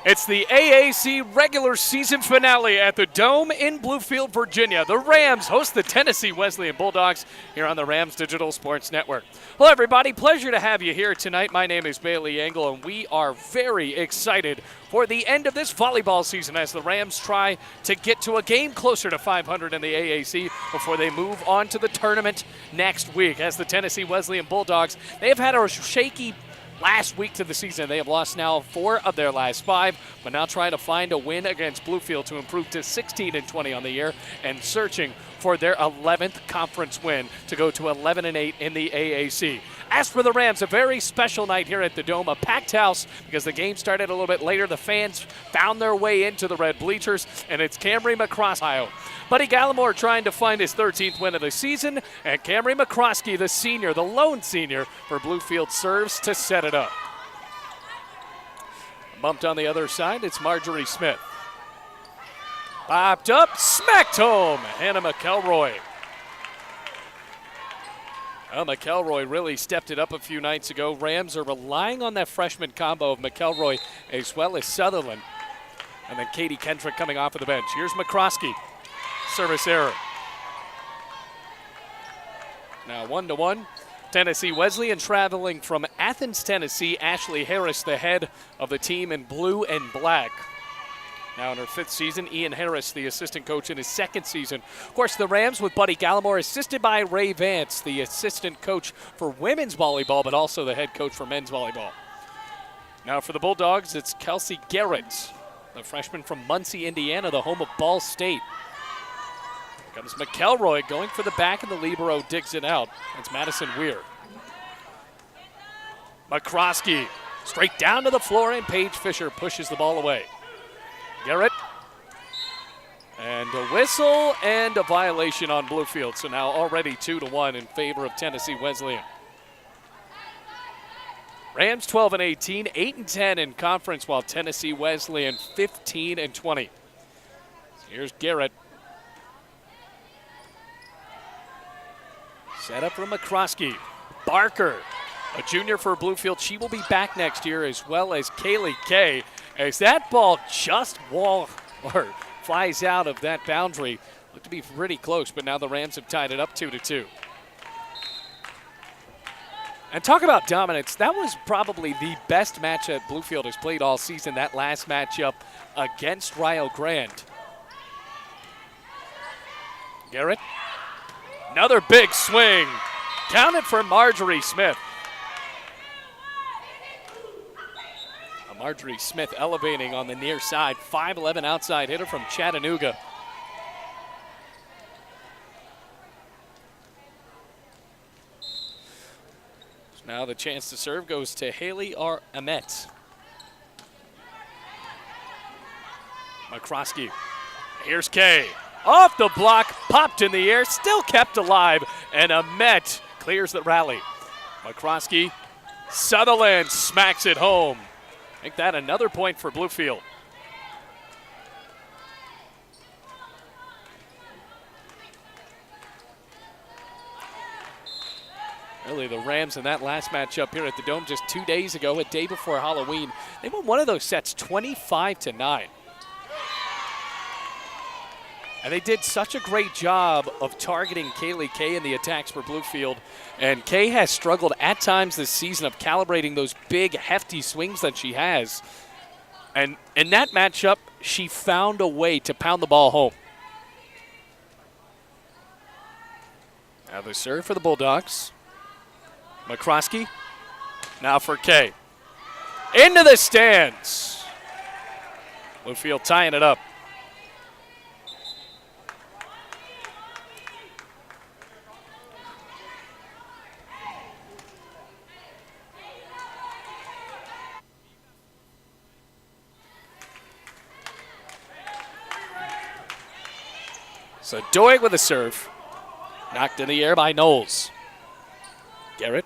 It's the AAC regular season finale at the Dome in Bluefield, Virginia. The Rams host the Tennessee Wesleyan Bulldogs here on the Rams Digital Sports Network. Hello, everybody. Pleasure to have you here tonight. My name is Bailey Engel, and we are very excited for the end of this volleyball season as the Rams try to get to a game closer to 500 in the AAC before they move on to the tournament next week. As the Tennessee Wesleyan Bulldogs, they have had a shaky last week to the season. They have lost now 4 of their last 5, but now trying to find a win against Bluefield to improve to 16-20 on the year and searching for their 11th conference win to go to 11-8 in the AAC. As for the Rams, a very special night here at the Dome, a packed house because the game started a little bit later. The fans found their way into the red bleachers, and it's Camry McCroskey. Buddy Gallimore trying to find his 13th win of the season, and Camry McCroskey, the senior, the lone senior for Bluefield, serves to set it up. Bumped on the other side, it's Marjorie Smith. Popped up, smacked home, Hannah McElroy. Well, McElroy really stepped it up a few nights ago. Rams are relying on that freshman combo of McElroy as well as Sutherland. And then Katie Kendrick coming off of the bench. Here's McCroskey. Service error. Now 1-1. Tennessee Wesleyan traveling from Athens, Tennessee. Ashley Harris, the head of the team in blue and black. Now in her 5th season, Ian Harris, the assistant coach in his 2nd season. Of course, the Rams with Buddy Gallimore, assisted by Ray Vance, the assistant coach for women's volleyball, but also the head coach for men's volleyball. Now for the Bulldogs, it's Kelsey Garrett, the freshman from Muncie, Indiana, the home of Ball State. Here comes McElroy going for the back, and the libero digs it out. That's Madison Weir. McCroskey straight down to the floor, and Paige Fisher pushes the ball away. Garrett. And a whistle and a violation on Bluefield. So now already 2-1 in favor of Tennessee Wesleyan. Rams 12-18, 8-10 in conference, while Tennessee Wesleyan 15-20. Here's Garrett. Set up from McCroskey. Barker, a junior for Bluefield. She will be back next year, as well as Kaylee Kay. As that ball just flies out of that boundary. Looked to be pretty close, but now the Rams have tied it up 2-2. And talk about dominance. That was probably the best match that Bluefield has played all season, that last matchup against Rio Grande. Garrett. Another big swing. Counted for Marjorie Smith. Marjorie Smith elevating on the near side. 5'11" outside hitter from Chattanooga. So now the chance to serve goes to Haley R. Amet. McCroskey. Here's Kay. Off the block, popped in the air, still kept alive, and Amet clears the rally. McCroskey. Sutherland smacks it home. Make that another point for Bluefield. Really, the Rams in that last matchup here at the Dome just 2 days ago, a day before Halloween, they won one of those sets 25-9. And they did such a great job of targeting Kaylee Kay in the attacks for Bluefield. And Kay has struggled at times this season of calibrating those big, hefty swings that she has. And in that matchup, she found a way to pound the ball home. Now the serve for the Bulldogs. McCroskey. Now for Kay. Into the stands. Bluefield tying it up. So Doig with a serve. Knocked in the air by Knowles. Garrett.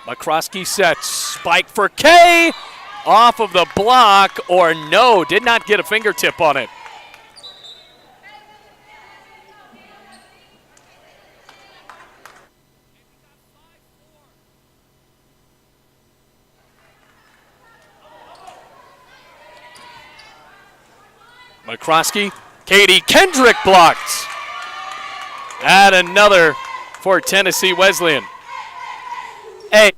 McCroskey sets. Spike for Kay. Off of the block, or no, did not get a fingertip on it. McCroskey. Katie Kendrick blocked. And another for Tennessee Wesleyan. Hey.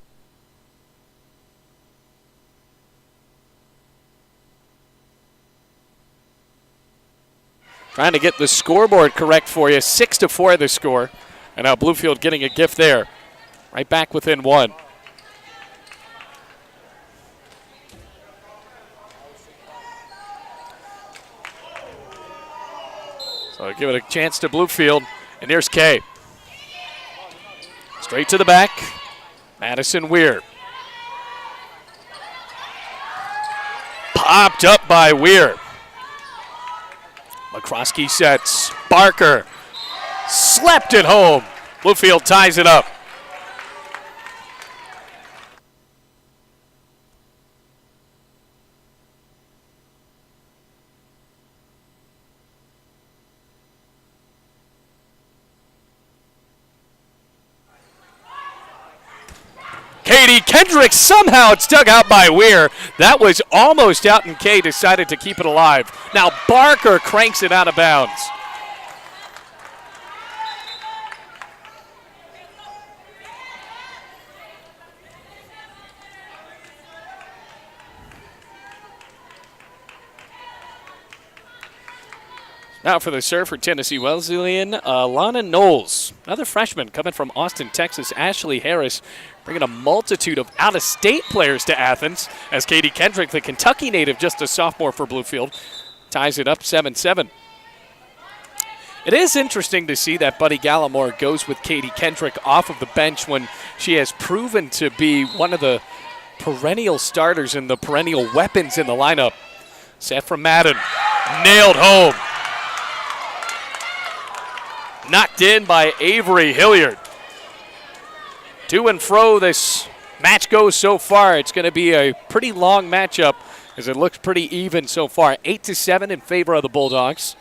Trying to get the scoreboard correct for you. 6-4 the score. And now Bluefield getting a gift there. Right back within one. So give it a chance to Bluefield. And there's Kay. Straight to the back. Madison Weir. Popped up by Weir. McCroskey sets. Barker slept it home. Bluefield ties it up. Katie Kendrick, somehow it's dug out by Weir. That was almost out, and Kay decided to keep it alive. Now Barker cranks it out of bounds. Now for the serve for Tennessee Wesleyan, Lana Knowles, another freshman coming from Austin, Texas. Ashley Harris bringing a multitude of out-of-state players to Athens, as Katie Kendrick, the Kentucky native, just a sophomore for Bluefield, ties it up 7-7. It is interesting to see that Buddy Gallimore goes with Katie Kendrick off of the bench when she has proven to be one of the perennial starters and the perennial weapons in the lineup. Set from Madden, nailed home. Knocked in by Avery Hilliard. To and fro this match goes so far. It's going to be a pretty long matchup as it looks pretty even so far. 8-7 in favor of the Bulldogs.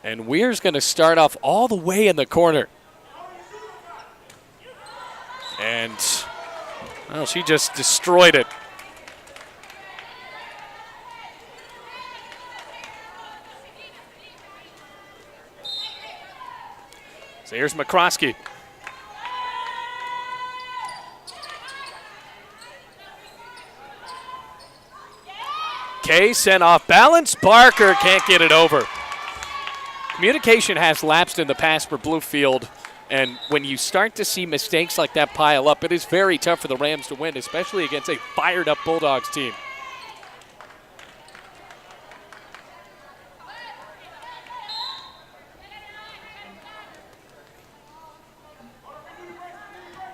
And Weir's going to start off all the way in the corner. And, well, she just destroyed it. So here's McCroskey. Kay sent off balance. Barker can't get it over. Communication has lapsed in the past for Bluefield, and when you start to see mistakes like that pile up, it is very tough for the Rams to win, especially against a fired-up Bulldogs team.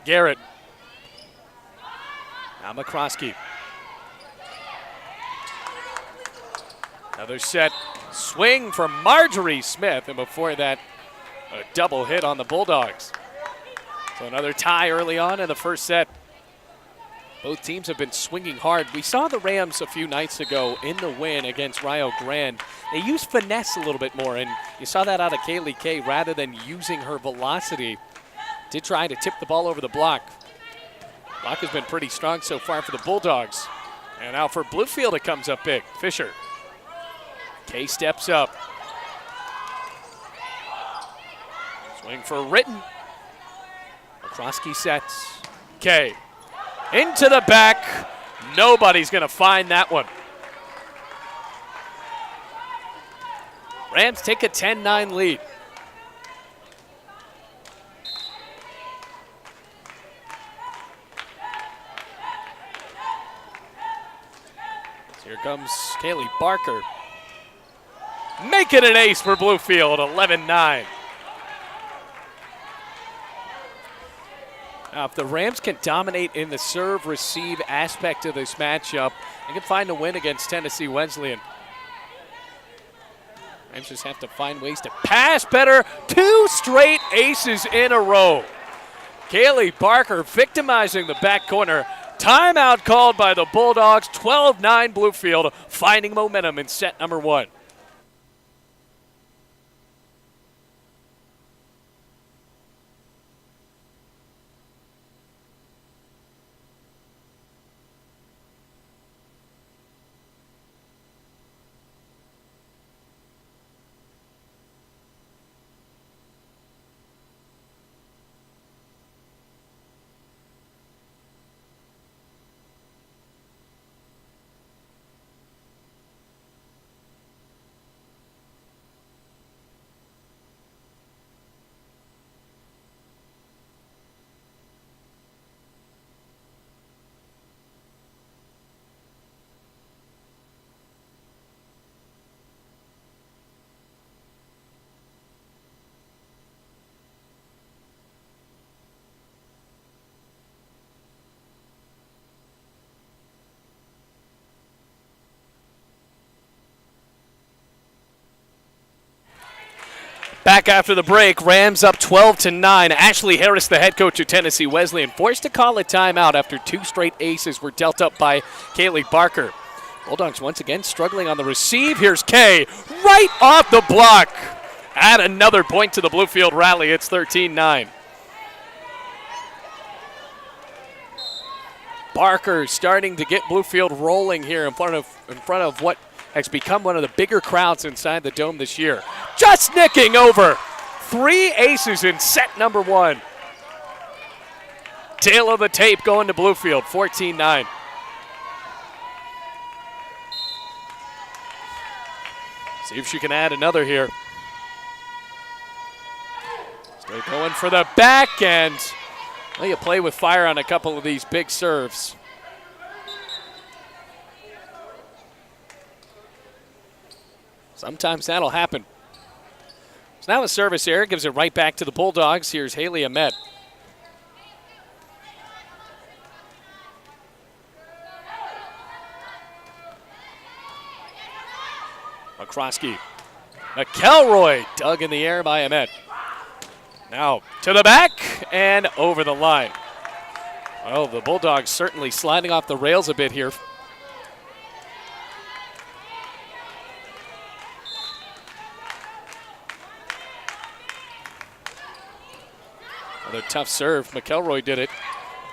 Garrett. Now McCroskey. Another set swing from Marjorie Smith, and before that, a double hit on the Bulldogs. So another tie early on in the first set. Both teams have been swinging hard. We saw the Rams a few nights ago in the win against Rio Grande. They used finesse a little bit more, and you saw that out of Kaylee Kay rather than using her velocity. Did try to tip the ball over the block. Block has been pretty strong so far for the Bulldogs. And now for Bluefield, it comes up big. Fisher. Kay steps up. Swing for Ritten. McCroskey sets. Kay into the back. Nobody's going to find that one. Rams take a 10-9 lead. Here comes Kaylee Barker. Making an ace for Bluefield, 11-9. Now, if the Rams can dominate in the serve-receive aspect of this matchup, they can find a win against Tennessee Wesleyan. Rams just have to find ways to pass better. 2 straight aces in a row. Kaylee Barker victimizing the back corner. Timeout called by the Bulldogs. 12-9 Bluefield, finding momentum in set number 1. Back after the break, Rams up 12-9. Ashley Harris, the head coach of Tennessee Wesleyan, forced to call a timeout after 2 straight aces were dealt up by Kaylee Barker. Bulldogs once again struggling on the receive. Here's Kay right off the block. Add another point to the Bluefield rally. It's 13-9. Barker starting to get Bluefield rolling here in front of what has become one of the bigger crowds inside the Dome this year. Just nicking over. 3 aces in set number 1. Tail of the tape going to Bluefield, 14-9. See if she can add another here. Still going for the back, and well, you play with fire on a couple of these big serves. Sometimes that'll happen. So now a service error gives it right back to the Bulldogs. Here's Haley Ahmed. McCroskey. McElroy dug in the air by Ahmed. Now to the back and over the line. Oh, the Bulldogs certainly sliding off the rails a bit here. Another tough serve. McElroy did it.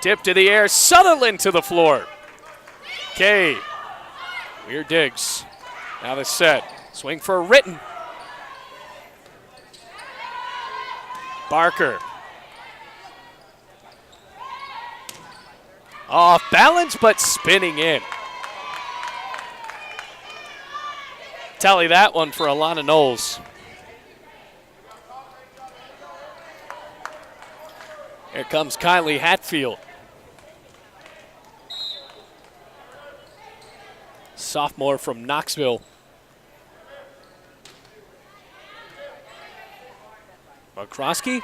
Tip to the air. Sutherland to the floor. Kay. Weird digs. Now the set. Swing for Ritten. Barker. Off balance, but spinning in. Tally that one for Alana Knowles. Here comes Kylie Hatfield. Sophomore from Knoxville. McCroskey.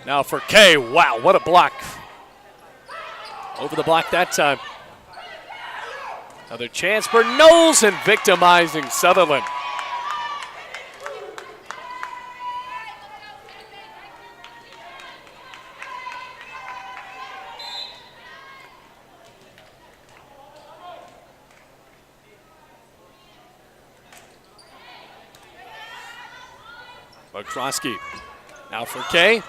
Now for Kay. Wow, what a block. Over the block that time. Another chance for Knowles and victimizing Sutherland. McCroskey. Now for Kay.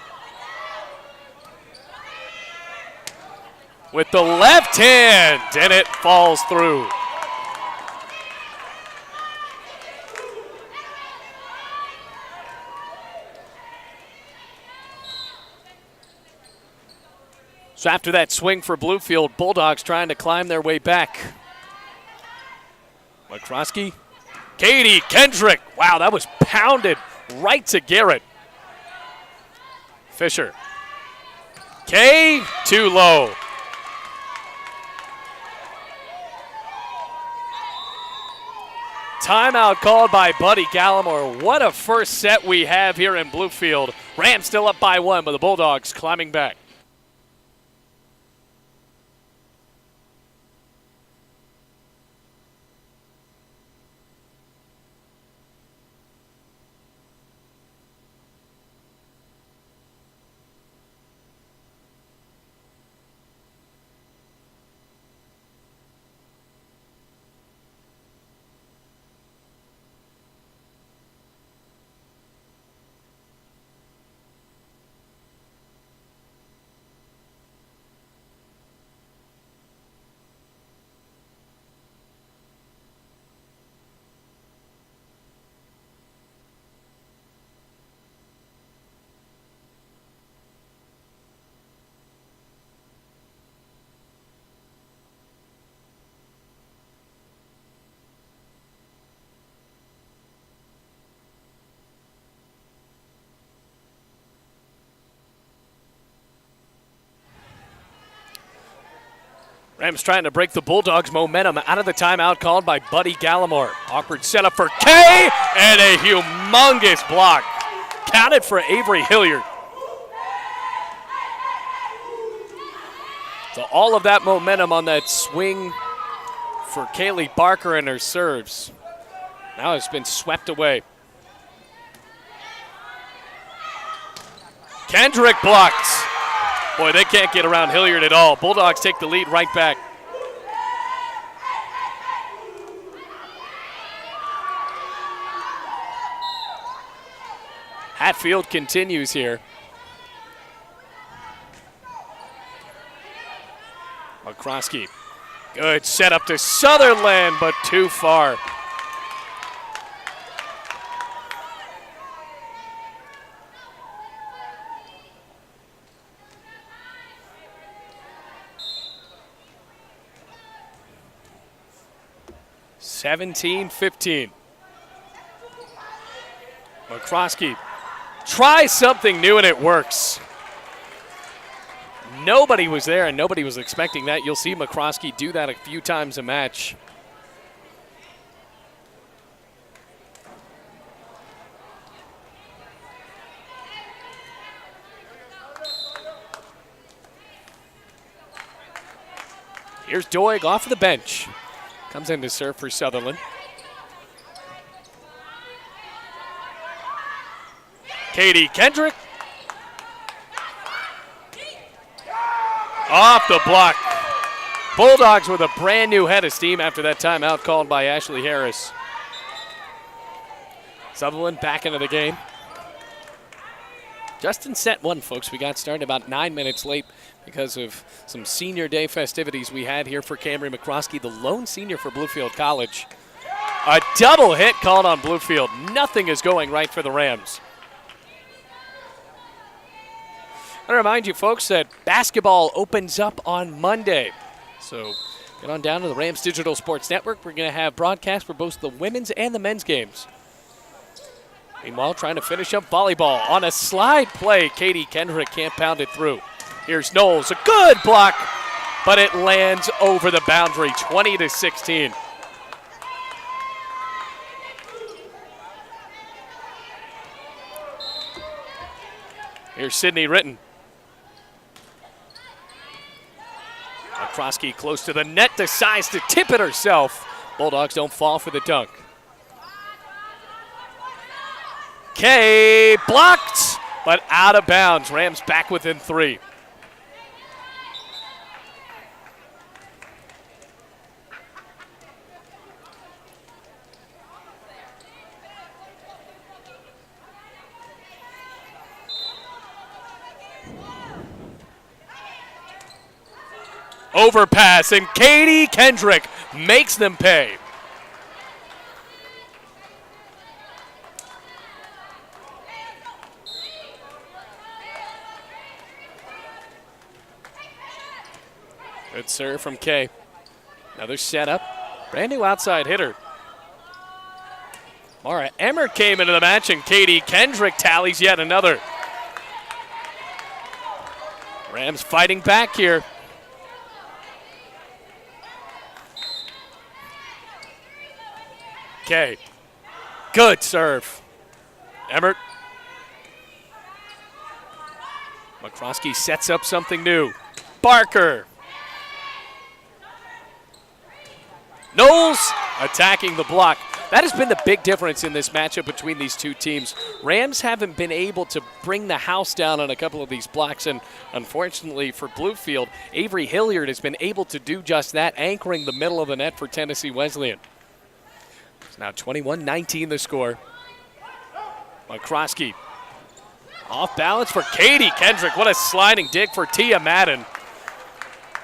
With the left hand, and it falls through. So after that swing for Bluefield, Bulldogs trying to climb their way back. McCroskey. Katie Kendrick. Wow, that was pounded right to Garrett. Fisher. Kay, too low. Timeout called by Buddy Gallimore. What a first set we have here in Bluefield. Rams still up by 1, but the Bulldogs climbing back. Rams trying to break the Bulldogs' momentum out of the timeout called by Buddy Gallimore. Awkward setup for Kay, and a humongous block. Counted for Avery Hilliard. So all of that momentum on that swing for Kaylee Barker and her serves now has been swept away. Kendrick blocked. Boy, they can't get around Hilliard at all. Bulldogs take the lead right back. Hatfield continues here. McCroskey. Good setup to Sutherland, but too far. (17-15). McCroskey tries something new and it works. Nobody was there and nobody was expecting that. You'll see McCroskey do that a few times a match. Here's Doig off of the bench. Comes in to serve for Sutherland. Katie Kendrick. Off the block. Bulldogs with a brand new head of steam after that timeout called by Ashley Harris. Sutherland back into the game. Just in set one, folks. We got started about 9 minutes late because of some senior day festivities we had here for Camry McCroskey, the lone senior for Bluefield College. A double hit called on Bluefield. Nothing is going right for the Rams. I want to remind you, folks, that basketball opens up on Monday. So get on down to the Rams Digital Sports Network. We're going to have broadcasts for both the women's and the men's games. Meanwhile, trying to finish up volleyball. On a slide play, Katie Kendrick can't pound it through. Here's Knowles, a good block, but it lands over the boundary, 20-16. Here's Sydney Ritten. McCroskey close to the net, decides to tip it herself. Bulldogs don't fall for the dunk. Kay blocked, but out of bounds. Rams back within 3. Overpass, and Katie Kendrick makes them pay. Good serve from Kay. Another setup. Brand new outside hitter. Mara Emmer came into the match, and Katie Kendrick tallies yet another. Rams fighting back here. Kay. Good serve. Emmert. McCroskey sets up something new. Barker. Knowles attacking the block. That has been the big difference in this matchup between these two teams. Rams haven't been able to bring the house down on a couple of these blocks, and unfortunately for Bluefield, Avery Hilliard has been able to do just that, anchoring the middle of the net for Tennessee Wesleyan. It's now 21-19 the score. McCroskey off balance for Katie Kendrick. What a sliding dig for Tia Madden.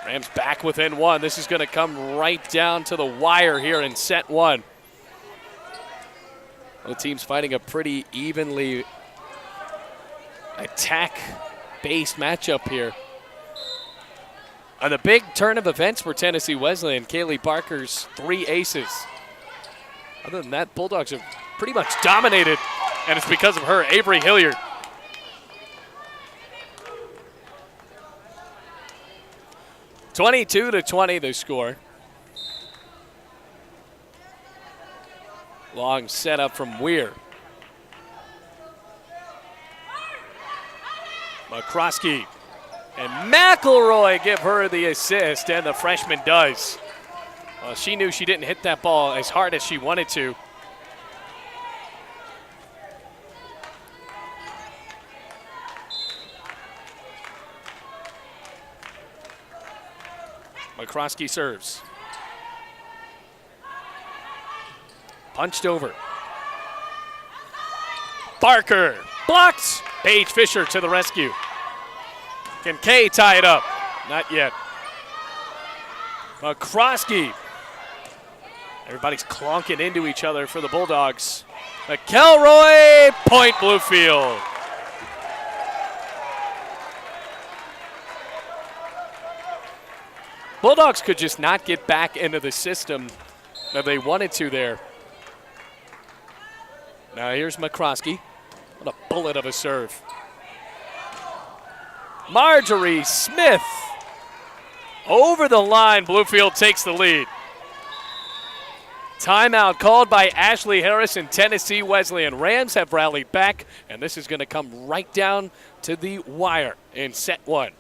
Rams back within 1. This is going to come right down to the wire here in set 1. Both teams fighting a pretty evenly attack-based matchup here. On the big turn of events for Tennessee Wesleyan, Kaylee Barker's 3 aces. Other than that, Bulldogs have pretty much dominated, and it's because of her, Avery Hilliard. 22-20 the score. Long setup from Weir. McCroskey and McElroy give her the assist, and the freshman does. Well, she knew she didn't hit that ball as hard as she wanted to. McCroskey serves. Punched over. Barker blocks. Paige Fisher to the rescue. Can Kay tie it up? Not yet. McCroskey. Everybody's clonking into each other for the Bulldogs. McElroy, point Bluefield. Bulldogs could just not get back into the system that they wanted to there. Now here's McCroskey. What a bullet of a serve. Marjorie Smith. Over the line, Bluefield takes the lead. Timeout called by Ashley Harris and Tennessee Wesleyan. Rams have rallied back, and this is going to come right down to the wire in set one.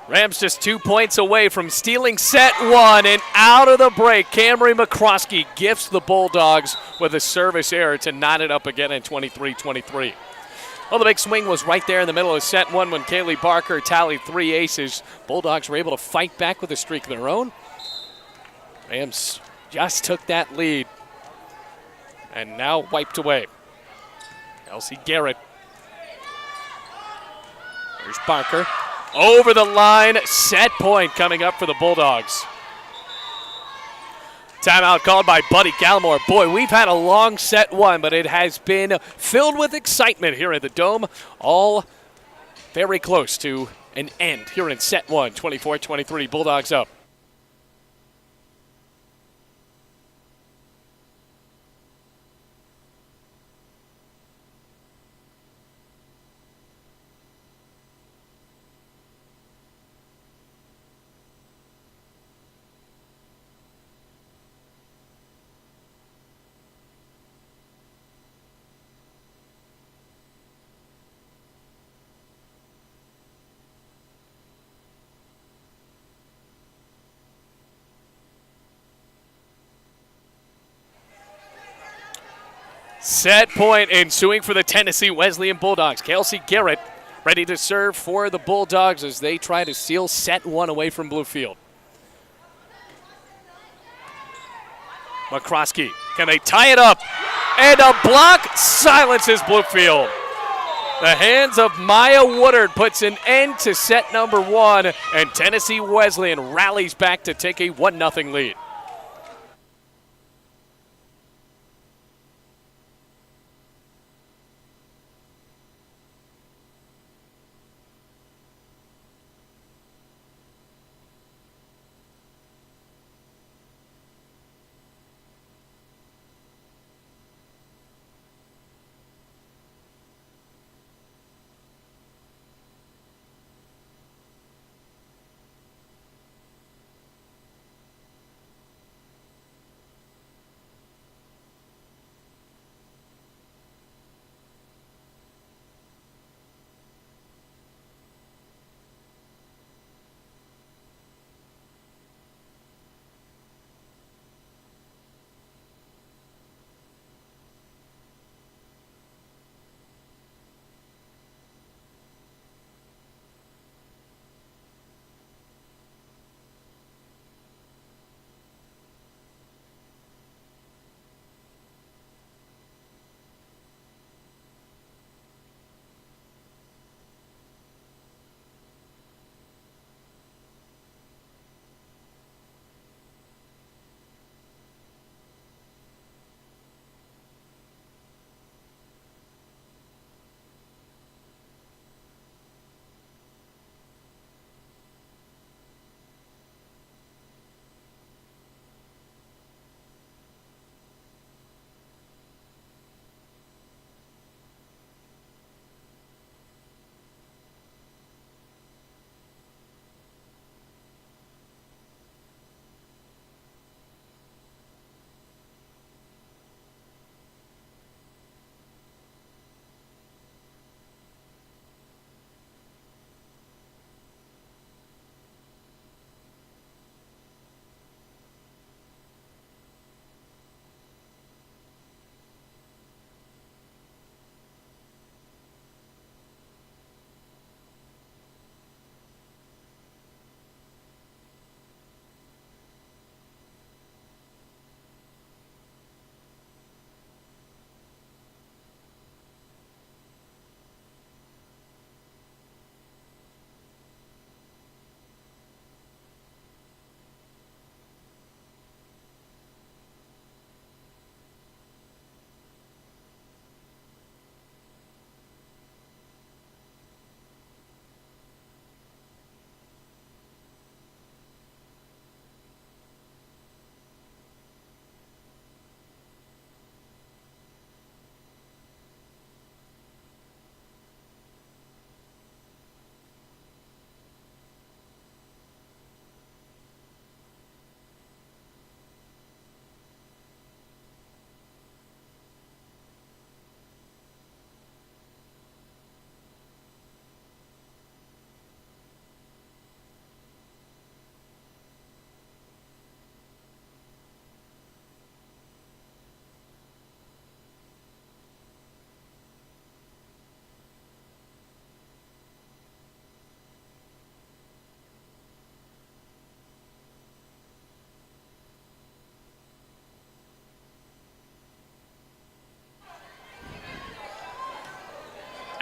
Rams just 2 points away from stealing set one, and out of the break, Camry McCroskey gifts the Bulldogs with a service error to knot it up again in 23-23. Well, the big swing was right there in the middle of set one when Kaylee Barker tallied 3 aces. Bulldogs were able to fight back with a streak of their own. Rams just took that lead and now wiped away. Elsie Garrett. There's Barker. Over the line, set point coming up for the Bulldogs. Timeout called by Buddy Gallimore. Boy, we've had a long set one, but it has been filled with excitement here at the Dome. All very close to an end here in set one, 24-23, Bulldogs up. Set point ensuing for the Tennessee Wesleyan Bulldogs. Kelsey Garrett ready to serve for the Bulldogs as they try to steal set one away from Bluefield. McCroskey, can they tie it up? And a block silences Bluefield. The hands of Maya Woodard puts an end to set number one, and Tennessee Wesleyan rallies back to take a 1-0 lead.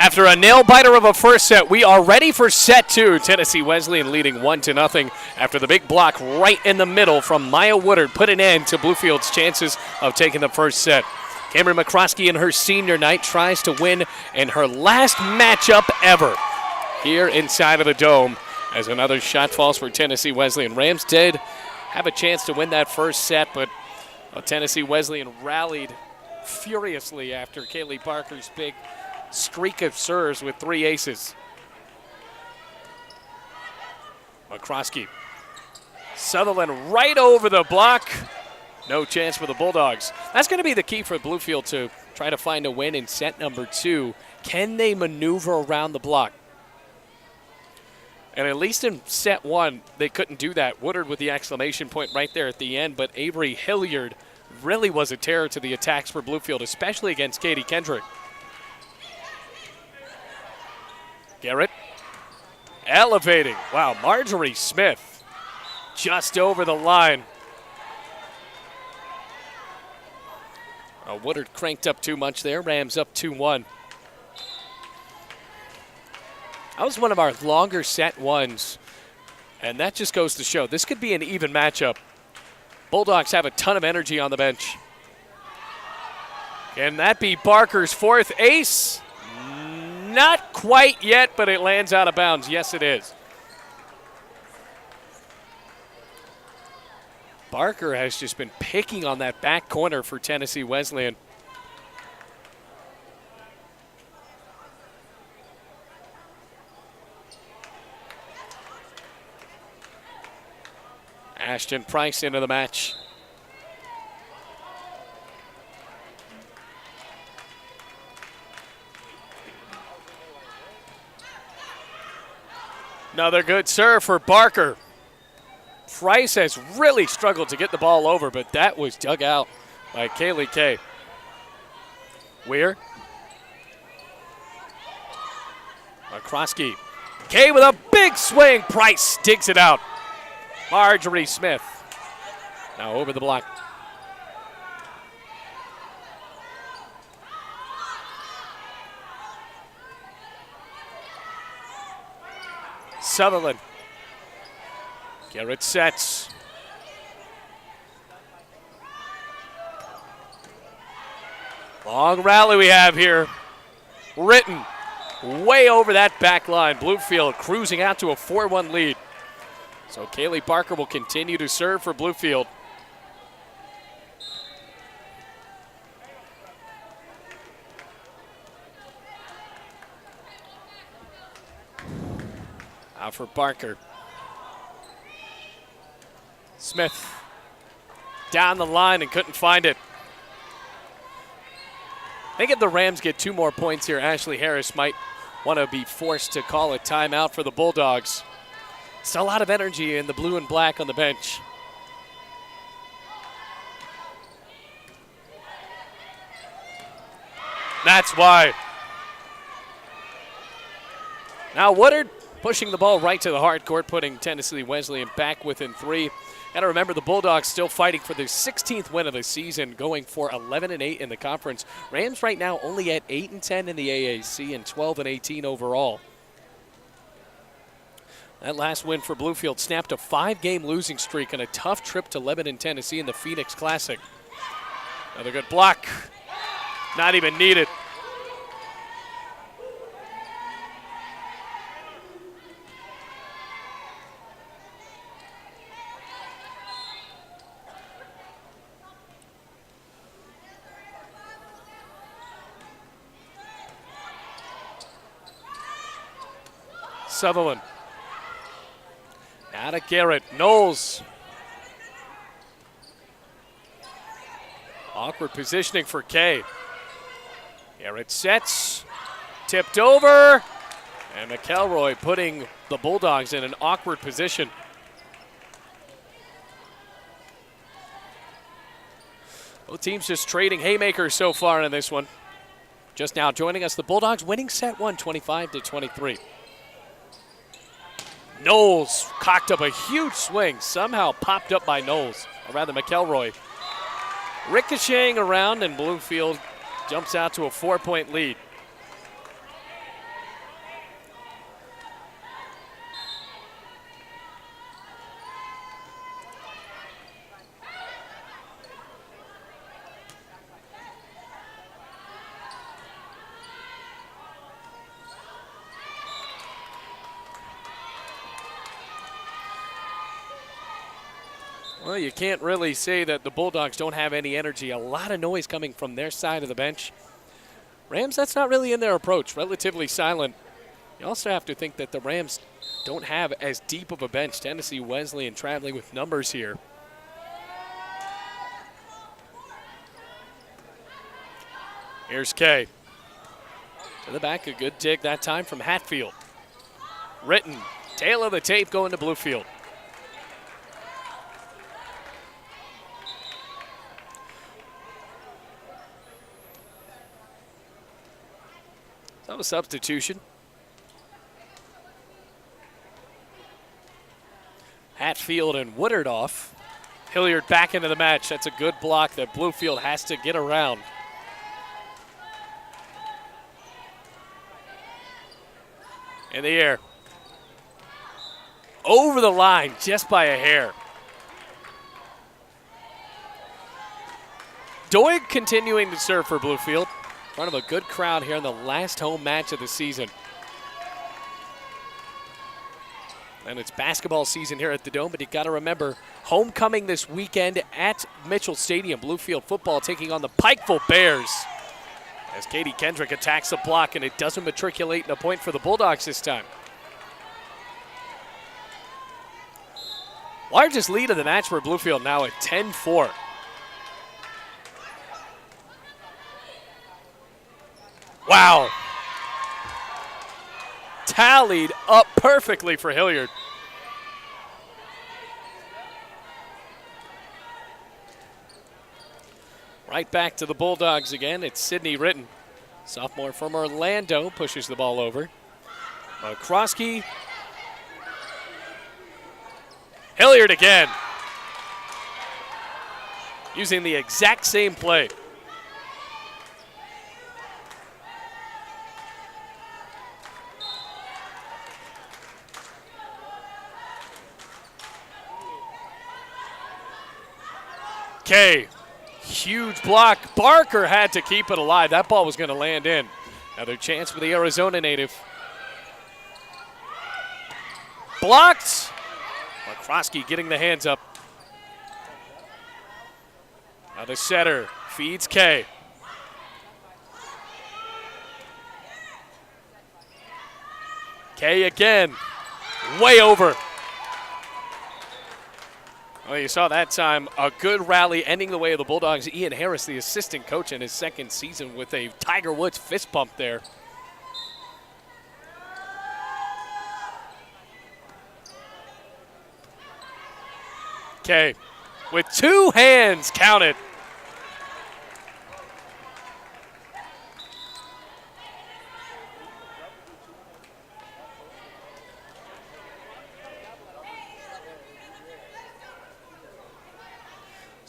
After a nail-biter of a first set, we are ready for set two. Tennessee Wesleyan leading 1-0 after the big block right in the middle from Maya Woodard put an end to Bluefield's chances of taking the first set. Cameron McCroskey in her senior night tries to win in her last matchup ever here inside of the Dome as another shot falls for Tennessee Wesleyan. Rams did have a chance to win that first set, but Tennessee Wesleyan rallied furiously after Kaylee Barker's big streak of serves with 3 aces. McCroskey. Sutherland right over the block. No chance for the Bulldogs. That's going to be the key for Bluefield to try to find a win in set number 2. Can they maneuver around the block? And at least in set 1, they couldn't do that. Woodard with the exclamation point right there at the end, but Avery Hilliard really was a terror to the attacks for Bluefield, especially against Katie Kendrick. Garrett elevating. Wow, Marjorie Smith just over the line. Woodard cranked up too much there. Rams up 2-1. That was one of our longer set ones, and that just goes to show this could be an even matchup. Bulldogs have a ton of energy on the bench. Can that be Barker's 4th ace? Not quite yet, but it lands out of bounds. Yes, it is. Barker has just been picking on that back corner for Tennessee Wesleyan. Ashton Price into the match. Another good serve for Barker. Price has really struggled to get the ball over, but that was dug out by Kaylee Kay. Weir. McCroskey. Kay with a big swing. Price digs it out. Marjorie Smith. Now over the block. Sutherland. Garrett sets. Long rally we have here. Ritten way over that back line. Bluefield cruising out to a 4-1 lead. So Kaylee Barker will continue to serve for Bluefield. Out for Barker. Smith down the line and couldn't find it. I think if the Rams get 2 more points here, Ashley Harris might want to be forced to call a timeout for the Bulldogs. Still a lot of energy in the blue and black on the bench. That's why. Now Woodard pushing the ball right to the hard court, putting Tennessee Wesleyan back within 3. Got to remember the Bulldogs still fighting for their 16th win of the season, going for 11-8 in the conference. Rams right now only at 8-10 in the AAC and 12-18 overall. That last win for Bluefield snapped a 5-game losing streak and a tough trip to Lebanon, Tennessee in the Phoenix Classic. Another good block. Not even needed. Sutherland. Now to Garrett. Knowles. Awkward positioning for Kay. Garrett sets. Tipped over. And McElroy putting the Bulldogs in an awkward position. Both teams just trading haymakers so far in this one. Just now joining us, the Bulldogs winning set 1, 25-23. Knowles cocked up a huge swing, somehow popped up by Knowles, or rather McElroy. Ricocheting around, and Bluefield jumps out to a 4-point lead. Well, you can't really say that the Bulldogs don't have any energy. A lot of noise coming from their side of the bench. Rams, that's not really in their approach. Relatively silent. You also have to think that the Rams don't have as deep of a bench. Tennessee Wesleyan traveling with numbers here. Here's Kay. To the back, a good dig that time from Hatfield. Ritten, tail of the tape going to Bluefield. So a substitution. Hatfield and Woodard off. Hilliard back into the match. That's a good block that Bluefield has to get around. In the air. Over the line just by a hair. Doig continuing to serve for Bluefield. In front of a good crowd here in the last home match of the season. And it's basketball season here at the Dome, but you got to remember, homecoming this weekend at Mitchell Stadium. Bluefield football taking on the Pikeville Bears. As Katie Kendrick attacks the block, and it doesn't matriculate in a point for the Bulldogs this time. Largest lead of the match for Bluefield now at 10-4. Wow. Tallied up perfectly for Hilliard. Right back to the Bulldogs again. It's Sydney Ritten. Sophomore from Orlando pushes the ball over. Krosky. Hilliard again. Using the exact same play. Kay, huge block. Barker had to keep it alive. That ball was going to land in. Another chance for the Arizona native. Blocked. Krosky getting the hands up. Now the setter feeds Kay. Kay again. Way over. Well, you saw that time a good rally ending the way of the Bulldogs. Ian Harris, the assistant coach in his second season, with a Tiger Woods fist bump there. Okay, with two hands counted.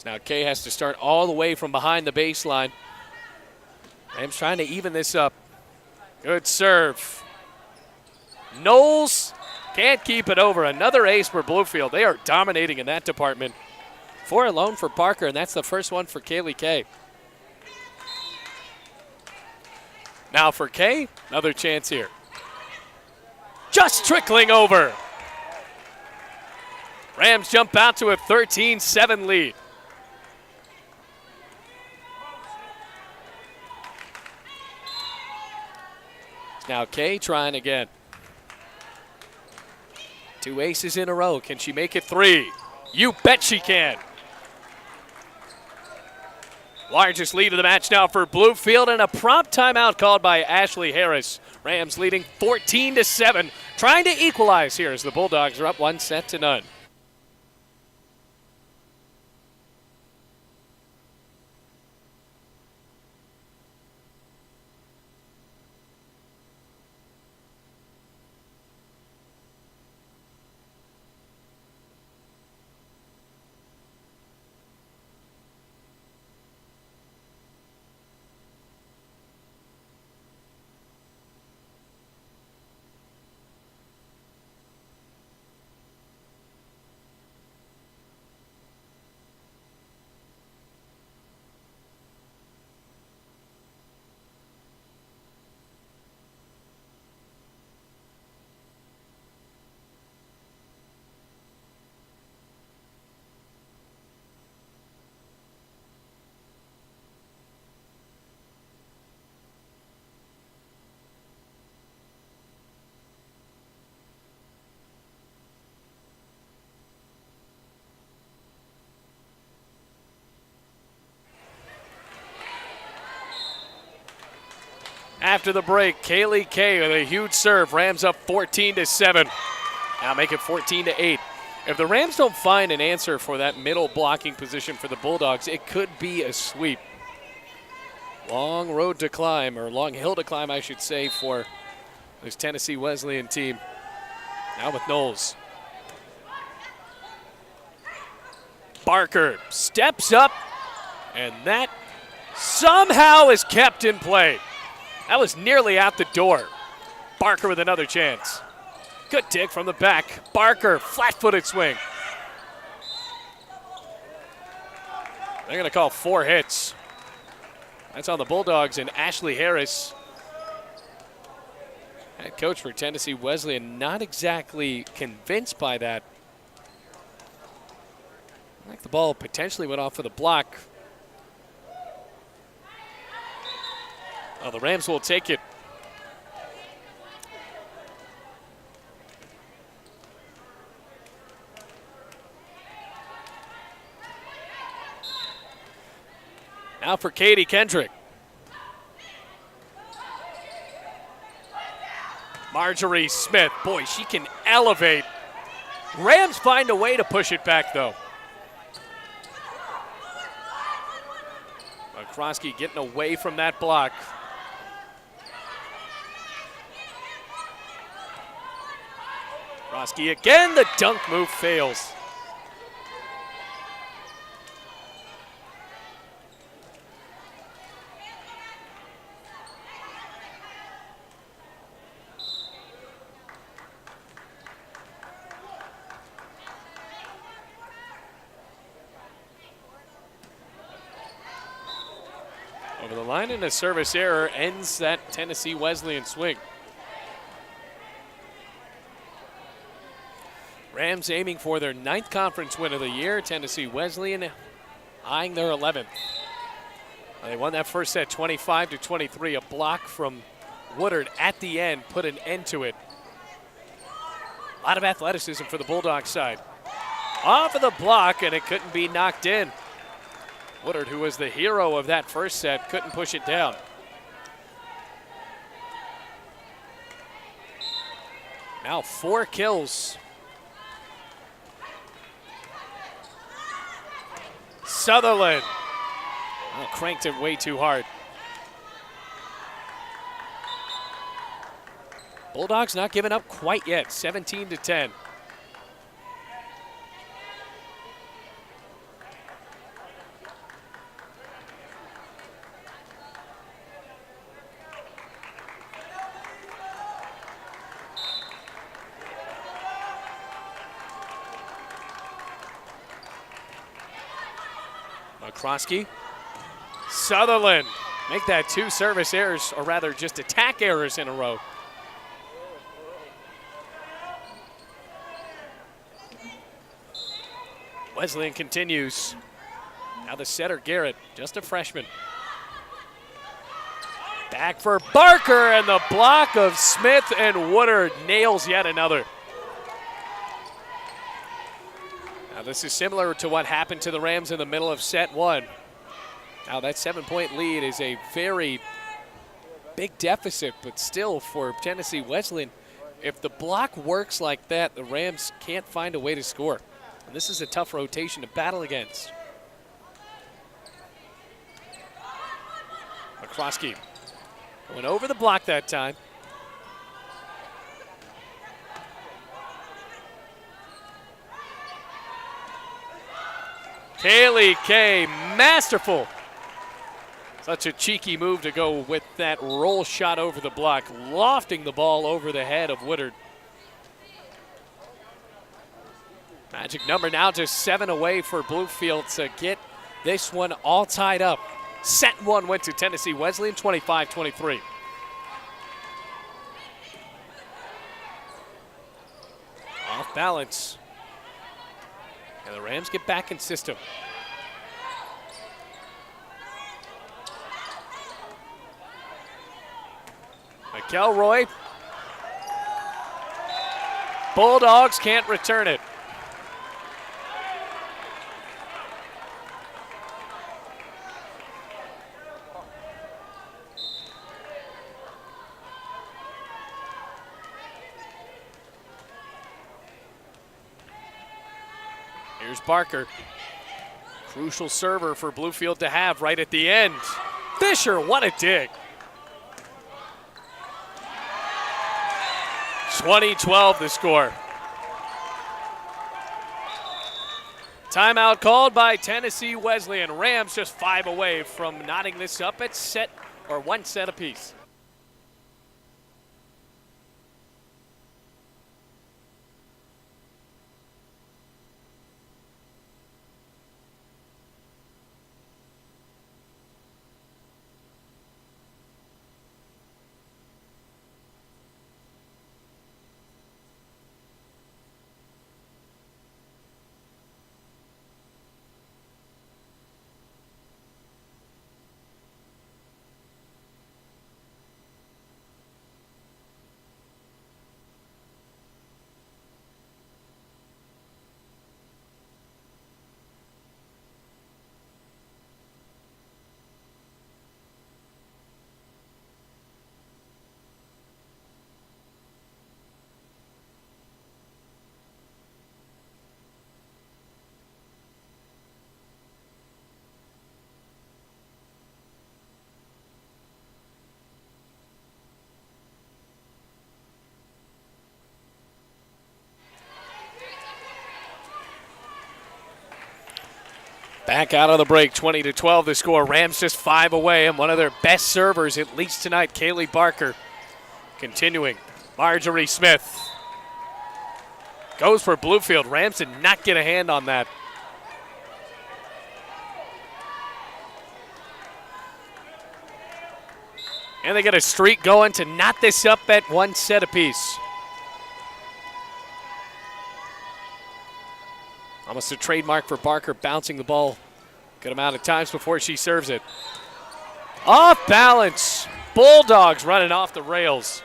Now Kay has to start all the way from behind the baseline. Rams trying to even this up. Good serve. Knowles can't keep it over. Another ace for Bluefield. They are dominating in that department. 4 alone for Parker, and that's the first one for Kaylee Kay. Now for Kay, another chance here. Just trickling over. Rams jump out to a 13-7 lead. Now Kay trying again. 2 aces in a row. Can she make it 3? You bet she can. Largest lead of the match now for Bluefield, and a prompt timeout called by Ashley Harris. Rams leading 14-7, trying to equalize here as the Bulldogs are up 1-0. after the break. Kaylee Kay with a huge serve. Rams up 14-7. Now make it 14-8. If the Rams don't find an answer for that middle blocking position for the Bulldogs, it could be a sweep. Long road to climb, or long hill to climb, I should say, for this Tennessee Wesleyan team. Now with Knowles. Barker steps up, and that somehow is kept in play. That was nearly out the door. Barker with another chance. Good dig from the back. Barker, flat-footed swing. They're going to call 4 hits. That's on the Bulldogs and Ashley Harris. Head coach for Tennessee Wesleyan, not exactly convinced by that. I think the ball potentially went off for the block. Oh, the Rams will take it. Now for Katie Kendrick. Marjorie Smith. Boy, she can elevate. Rams find a way to push it back, though. Krosky getting away from that block. Krosky again, the dunk move fails. Over the line, and a service error ends that Tennessee Wesleyan swing. Rams aiming for their 9th conference win of the year. Tennessee Wesleyan eyeing their 11th. They won that first set 25-23. A block from Woodard at the end put an end to it. A lot of athleticism for the Bulldog side. Off of the block, and it couldn't be knocked in. Woodard, who was the hero of that first set, couldn't push it down. Now 4 kills. Sutherland. Oh, cranked it way too hard. Bulldogs not giving up quite yet, 17-10. Krosky. Sutherland make that 2 service errors, or rather just attack errors in a row. Wesleyan continues. Now the setter, Garrett, just a freshman. Back for Barker, and the block of Smith, and Woodard nails yet another. This is similar to what happened to the Rams in the middle of set 1. Now that 7-point lead is a very big deficit, but still for Tennessee Wesleyan, if the block works like that, the Rams can't find a way to score. And this is a tough rotation to battle against. McCroskey going over the block that time. Kaylee Kay, masterful. Such a cheeky move to go with that roll shot over the block, lofting the ball over the head of Woodard. Magic number now just 7 away for Bluefield to get this one all tied up. Set 1 went to Tennessee Wesleyan, 25-23. Off balance. And the Rams get back in system. McElroy. Bulldogs can't return it. Here's Barker. Crucial server for Bluefield to have right at the end. Fisher, what a dig. 20-12 the score. Timeout called by Tennessee Wesleyan. Rams just 5 away from knotting this up at one set apiece. Back out of the break, 20-12 the score. Rams just 5 away, and one of their best servers, at least tonight, Kaylee Barker. Continuing, Marjorie Smith. Goes for Bluefield. Rams did not get a hand on that. And they get a streak going to knot this up at one set apiece. Almost a trademark for Barker, bouncing the ball good amount of times before she serves it. Off balance. Bulldogs running off the rails.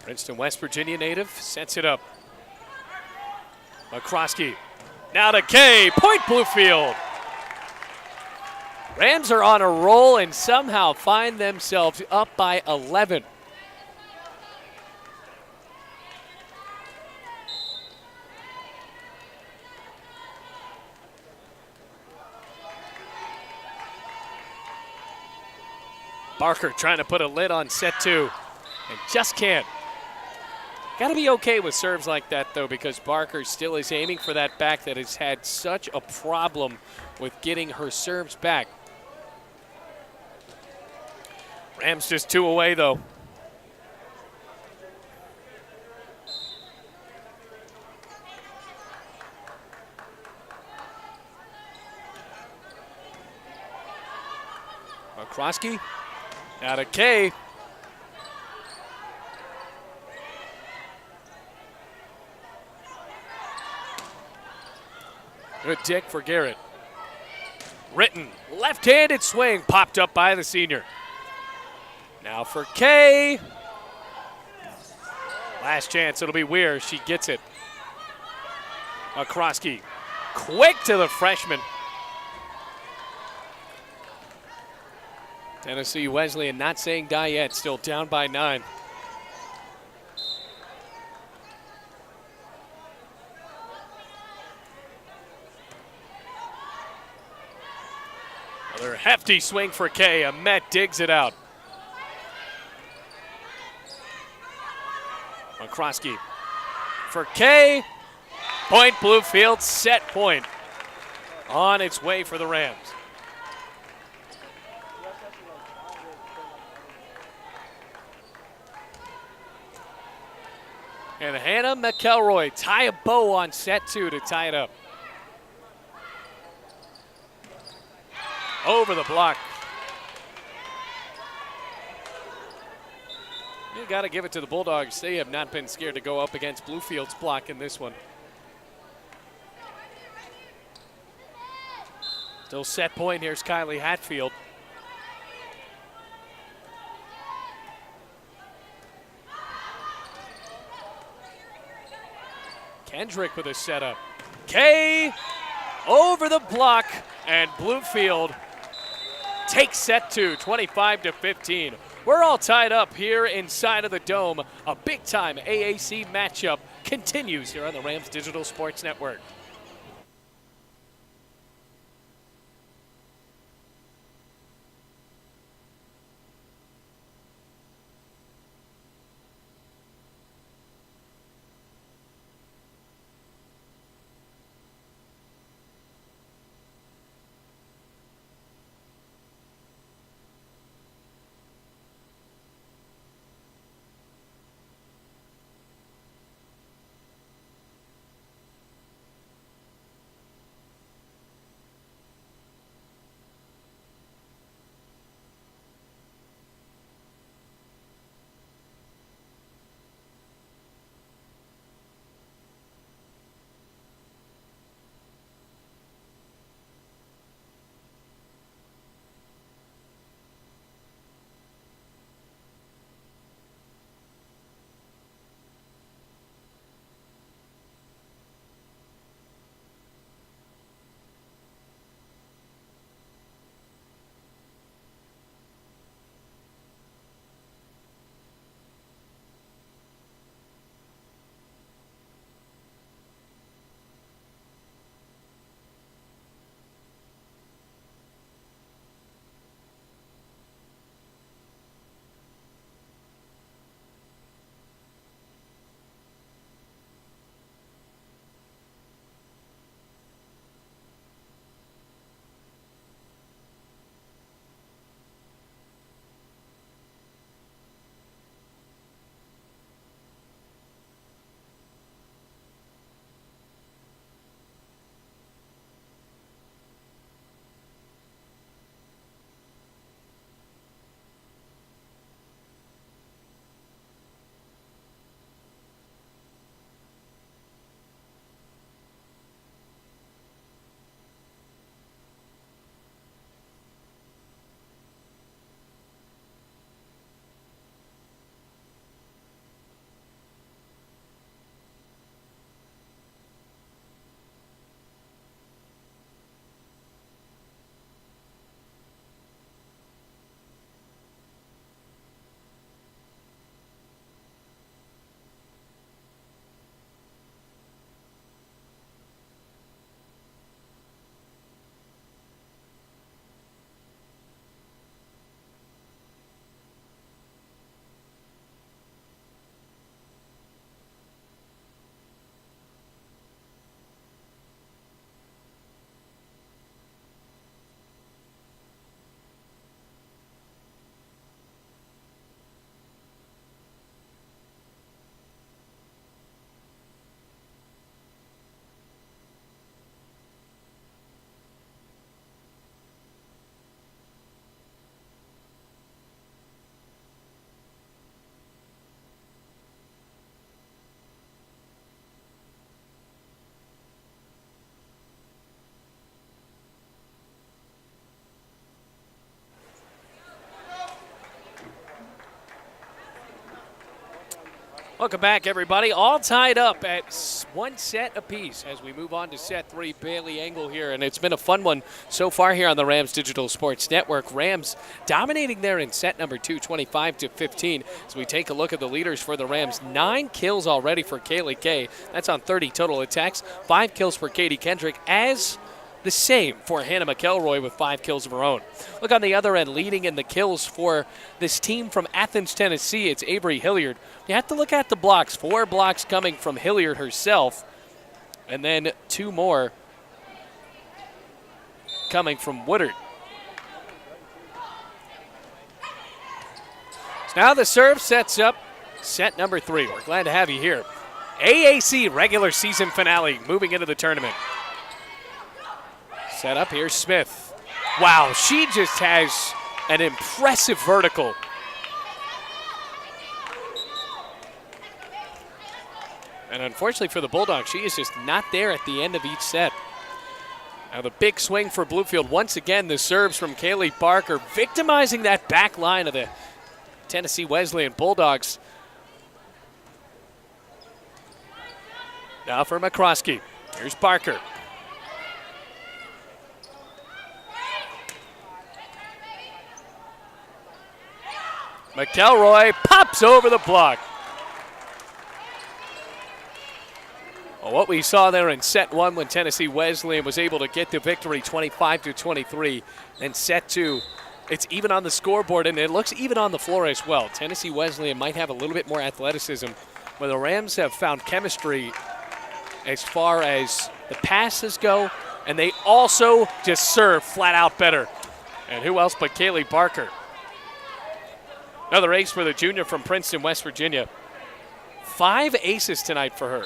Princeton, West Virginia native, sets it up. McCroskey, now to Kay, point Bluefield. Rams are on a roll and somehow find themselves up by 11. Barker trying to put a lid on set 2 and just can't. Got to be okay with serves like that, though, because Barker still is aiming for that back that has had such a problem with getting her serves back. Rams just 2 away, though. McCroskey, now to Kay. Good tick for Garrett. Ritten, left-handed swing, popped up by the senior. Now for Kay. Last chance, it'll be Weir. She gets it. McCroskey, quick to the freshman. Tennessee Wesleyan not saying die yet, still down by 9. Another hefty swing for Kay. Ahmet digs it out. McCroskey for Kay. Point Bluefield, set point. On its way for the Rams. And Hannah McElroy tie a bow on set 2 to tie it up. Over the block. You got to give it to the Bulldogs. They have not been scared to go up against Bluefield's block in this one. Still set point. Here's Kylie Hatfield. Kendrick with a setup. Kay over the block, and Bluefield takes set two, 25-15. We're all tied up here inside of the Dome. A big-time AAC matchup continues here on the Rams Digital Sports Network. Welcome back, everybody. All tied up at one set apiece as we move on to set three. Bailey Engel here, and it's been a fun one so far here on the Rams Digital Sports Network. Rams dominating there in set number two, 25-15. As we take a look at the leaders for the Rams, 9 kills already for Kaylee Kay. That's on 30 total attacks. 5 kills for Katie Kendrick, as the same for Hannah McElroy with 5 kills of her own. Look on the other end, leading in the kills for this team from Athens, Tennessee, it's Avery Hilliard. You have to look at the blocks. 4 blocks coming from Hilliard herself, and then 2 more coming from Woodard. So now the serve sets up set number 3. We're glad to have you here. AAC regular season finale moving into the tournament. Set up here, Smith. Wow, she just has an impressive vertical. And unfortunately for the Bulldogs, she is just not there at the end of each set. Now the big swing for Bluefield. Once again, the serves from Kaylee Barker, victimizing that back line of the Tennessee Wesleyan Bulldogs. Now for McCroskey. Here's Barker. McElroy pops over the block. Well, what we saw there in set one when Tennessee Wesleyan was able to get the victory 25-23, and set two, it's even on the scoreboard and it looks even on the floor as well. Tennessee Wesleyan might have a little bit more athleticism, where the Rams have found chemistry as far as the passes go, and they also just serve flat out better. And who else but Kaylee Barker? Another ace for the junior from Princeton, West Virginia. 5 aces tonight for her.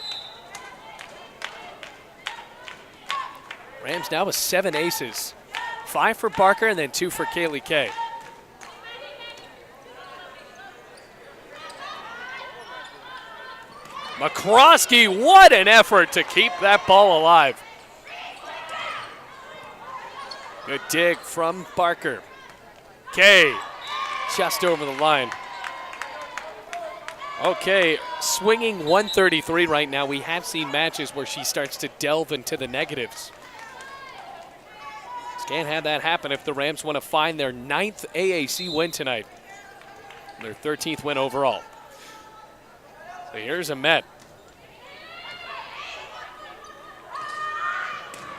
Rams now with 7 aces. 5 for Barker and then 2 for Kaylee Kay. McCroskey, what an effort to keep that ball alive. Good dig from Barker. Kay just over the line. Okay, swinging 133 right now. We have seen matches where she starts to delve into the negatives. Can't have that happen if the Rams want to find their 9th AAC win tonight. Their 13th win overall. So here's Ahmet.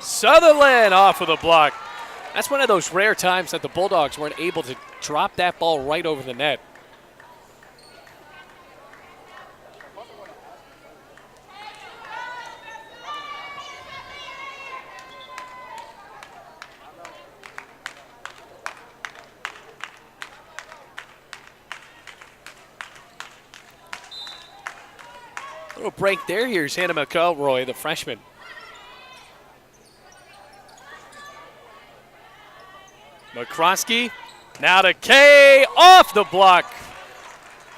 Sutherland off of the block. That's one of those rare times that the Bulldogs weren't able to drop that ball right over the net. Little break there. Here's Hannah McElroy, the freshman. McCroskey, now to Kay, off the block.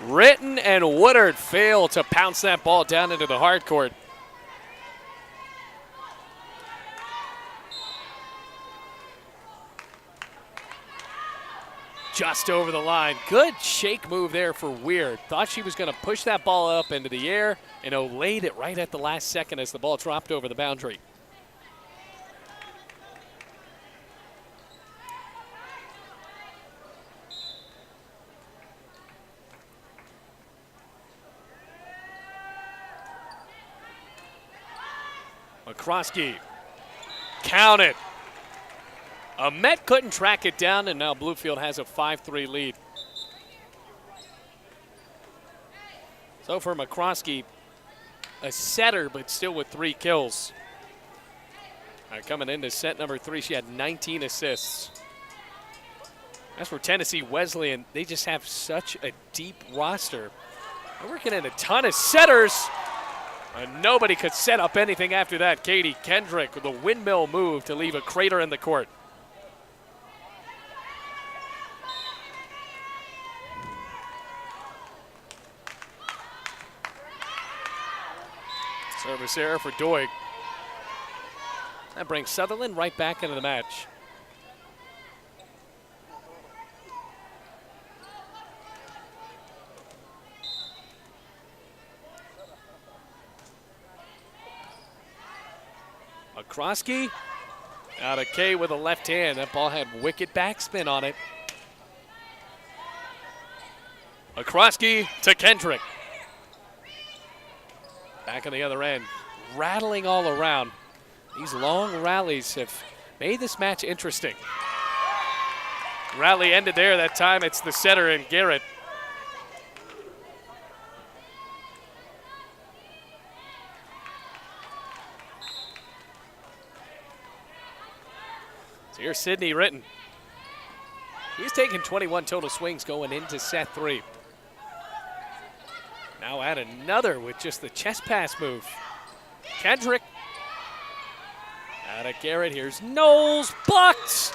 Ritten and Woodard fail to pounce that ball down into the hard court. Just over the line. Good shake move there for Weird. Thought she was going to push that ball up into the air, and laid it right at the last second as the ball dropped over the boundary. McCroskey, count it. Ahmet couldn't track it down, and now Bluefield has a 5-3 lead. So for McCroskey, a setter, but still with 3 kills. Coming into set number 3, she had 19 assists. As for Tennessee Wesleyan, they just have such a deep roster. They're working in a ton of setters. And nobody could set up anything after that. Katie Kendrick with a windmill move to leave a crater in the court. Service error for Doig. That brings Sutherland right back into the match. McCroskey out of Kay with a left hand. That ball had wicked backspin on it. McCroskey to Kendrick. Back on the other end, rattling all around. These long rallies have made this match interesting. Rally ended there. That time it's the setter and Garrett. So here's Sydney Ritten. He's taken 21 total swings going into set 3. Now add another with just the chest pass move. Kendrick. Out of Garrett. Here's Knowles. Blocked.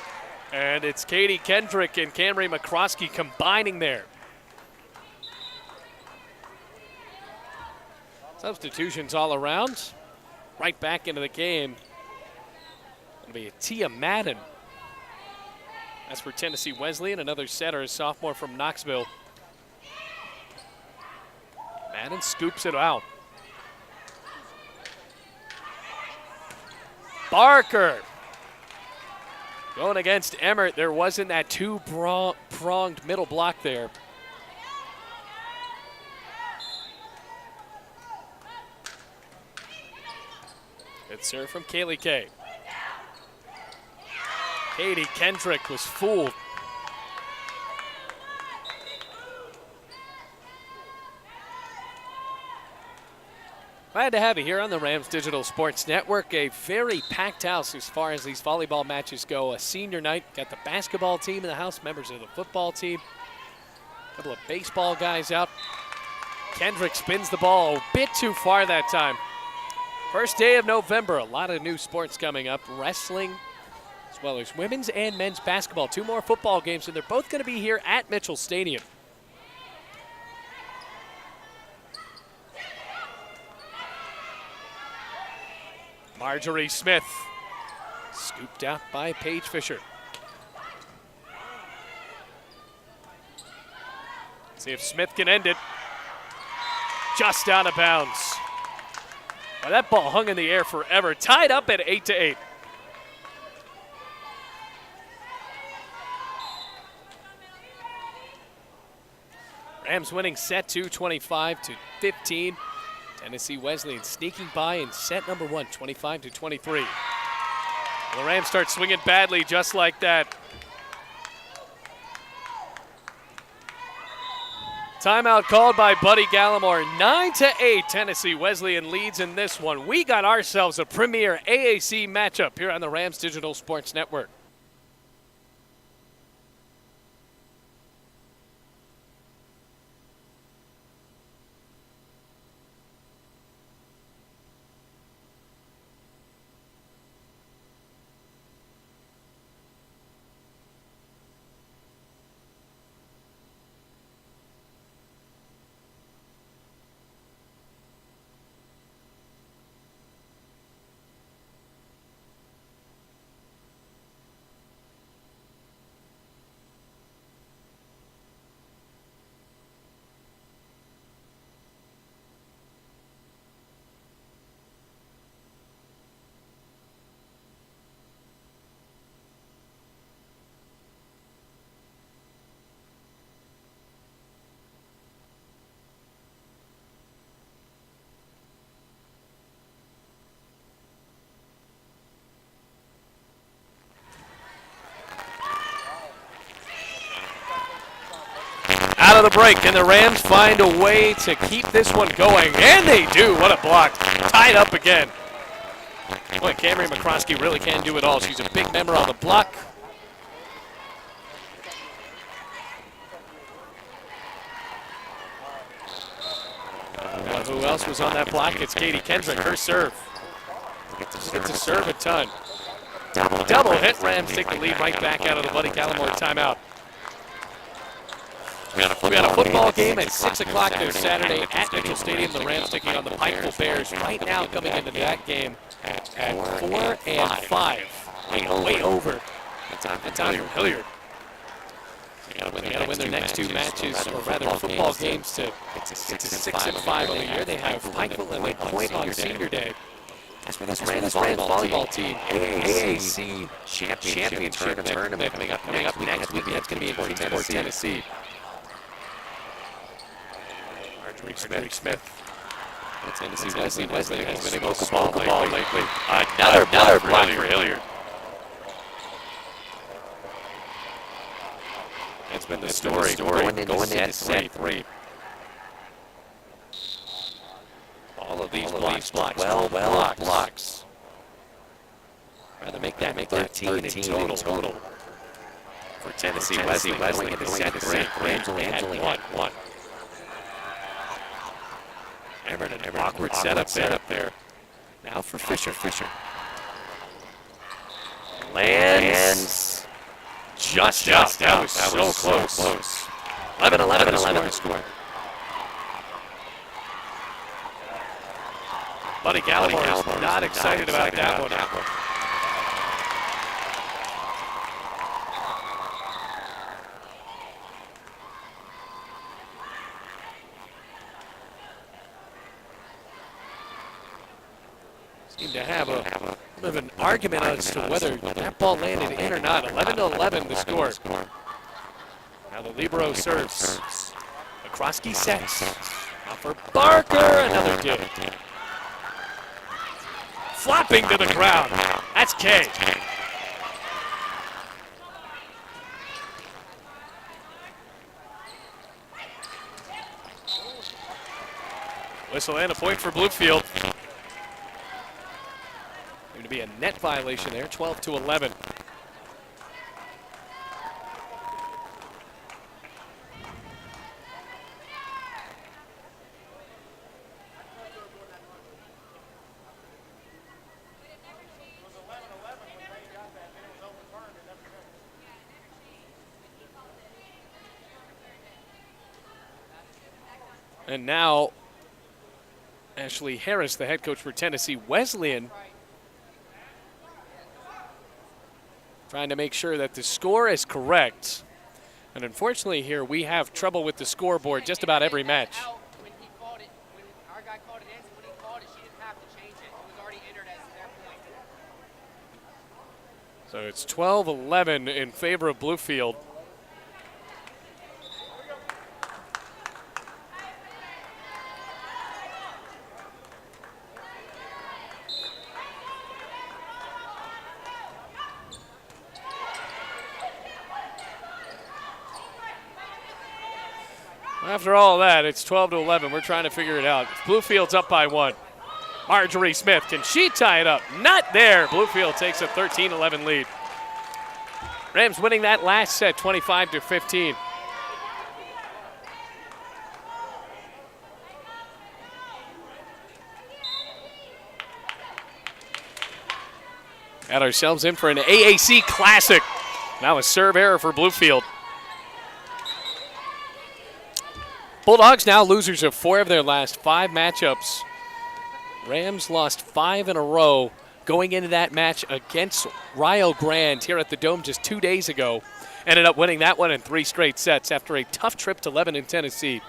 And it's Katie Kendrick and Camry McCroskey combining there. Substitutions all around. Right back into the game. It'll be Tia Madden. As for Tennessee Wesleyan, another setter, a sophomore from Knoxville. Madden scoops it out. Barker going against Emmert. There wasn't that two-pronged middle block there. Good serve from Kaylee Kay. Katie Kendrick was fooled. Glad to have you here on the Rams Digital Sports Network. A very packed house as far as these volleyball matches go. A senior night, got the basketball team in the house, members of the football team. A couple of baseball guys out. Kendrick spins the ball a bit too far that time. First day of November, a lot of new sports coming up. Wrestling, as well as women's and men's basketball. Two more football games, and they're both going to be here at Mitchell Stadium. Marjorie Smith, scooped out by Paige Fisher. See if Smith can end it. Just out of bounds. Well, that ball hung in the air forever. Tied up at 8-8. Rams winning set 2, 25-15. Tennessee Wesleyan sneaking by in set number 1, 25-23. The Rams start swinging badly just like that. Timeout called by Buddy Gallimore. 9-8, Tennessee Wesleyan leads in this one. We got ourselves a premier AAC matchup here on the Rams Digital Sports Network. Out of the break, and the Rams find a way to keep this one going, and they do. What a block. Tied up again. Boy, Camry McCroskey really can do it all. She's a big member on the block. Who else was on that block? It's Katie Kendrick, her serve. Gets to serve a ton. Double hit. Rams take the lead right back out of the Buddy Gallimore timeout. We got a football game at 6 o'clock this Saturday at Mitchell Stadium. The Rams taking on the Pikeville Bears right now coming into that game at 4 and 5. Way over. That's on Hilliard. They gotta win their next two matches, or rather football games, to get to 6 and 5 on the year. They have Pikeville and Waypoint on Senior Day. That's for this Rams volleyball team. AAC Championship Tournament coming up next week. That's going to be important for Tennessee. Marjorie Smith. Tennessee Wesleyan has been able to smoke the ball lately. Another block for Hilliard. That's been the story going into set 3. All of these blocks, 12 blocks. Rather make that 13 in total. For Tennessee Wesleyan going into set 3. Rams only had one. Everett, awkward setup there. Now for Fisher. Lands. Just out. That was so close. 11 score. Buddy Gallimore is not excited about that one. seem to have a bit of an argument as to whether that ball landed in or not. 11-11 the score. Now the libero serves. McCroskey sets. Off for Barker, another dig. Flopping to the ground. That's Kay. Whistle and a point for Bluefield. Going to be a net violation there, 12-11. And now Ashley Harris, the head coach for Tennessee Wesleyan, trying to make sure that the score is correct. And unfortunately here we have trouble with the scoreboard just about every match. When he called it, when our guy called it in, so when he called it, she didn't have to change it. It was already entered as their point. So it's 12-11 in favor of Bluefield. After all that, it's 12-11. We're trying to figure it out. Bluefield's up by 1. Marjorie Smith, can she tie it up? Not there. Bluefield takes a 13-11 lead. Rams winning that last set, 25-15. Got ourselves in for an AAC Classic. Now a serve error for Bluefield. Bulldogs now losers of 4 of their last 5 matchups. Rams lost 5 in a row going into that match against Rio Grande here at the Dome just 2 days ago. Ended up winning that one in 3 straight sets after a tough trip to Lebanon, Tennessee.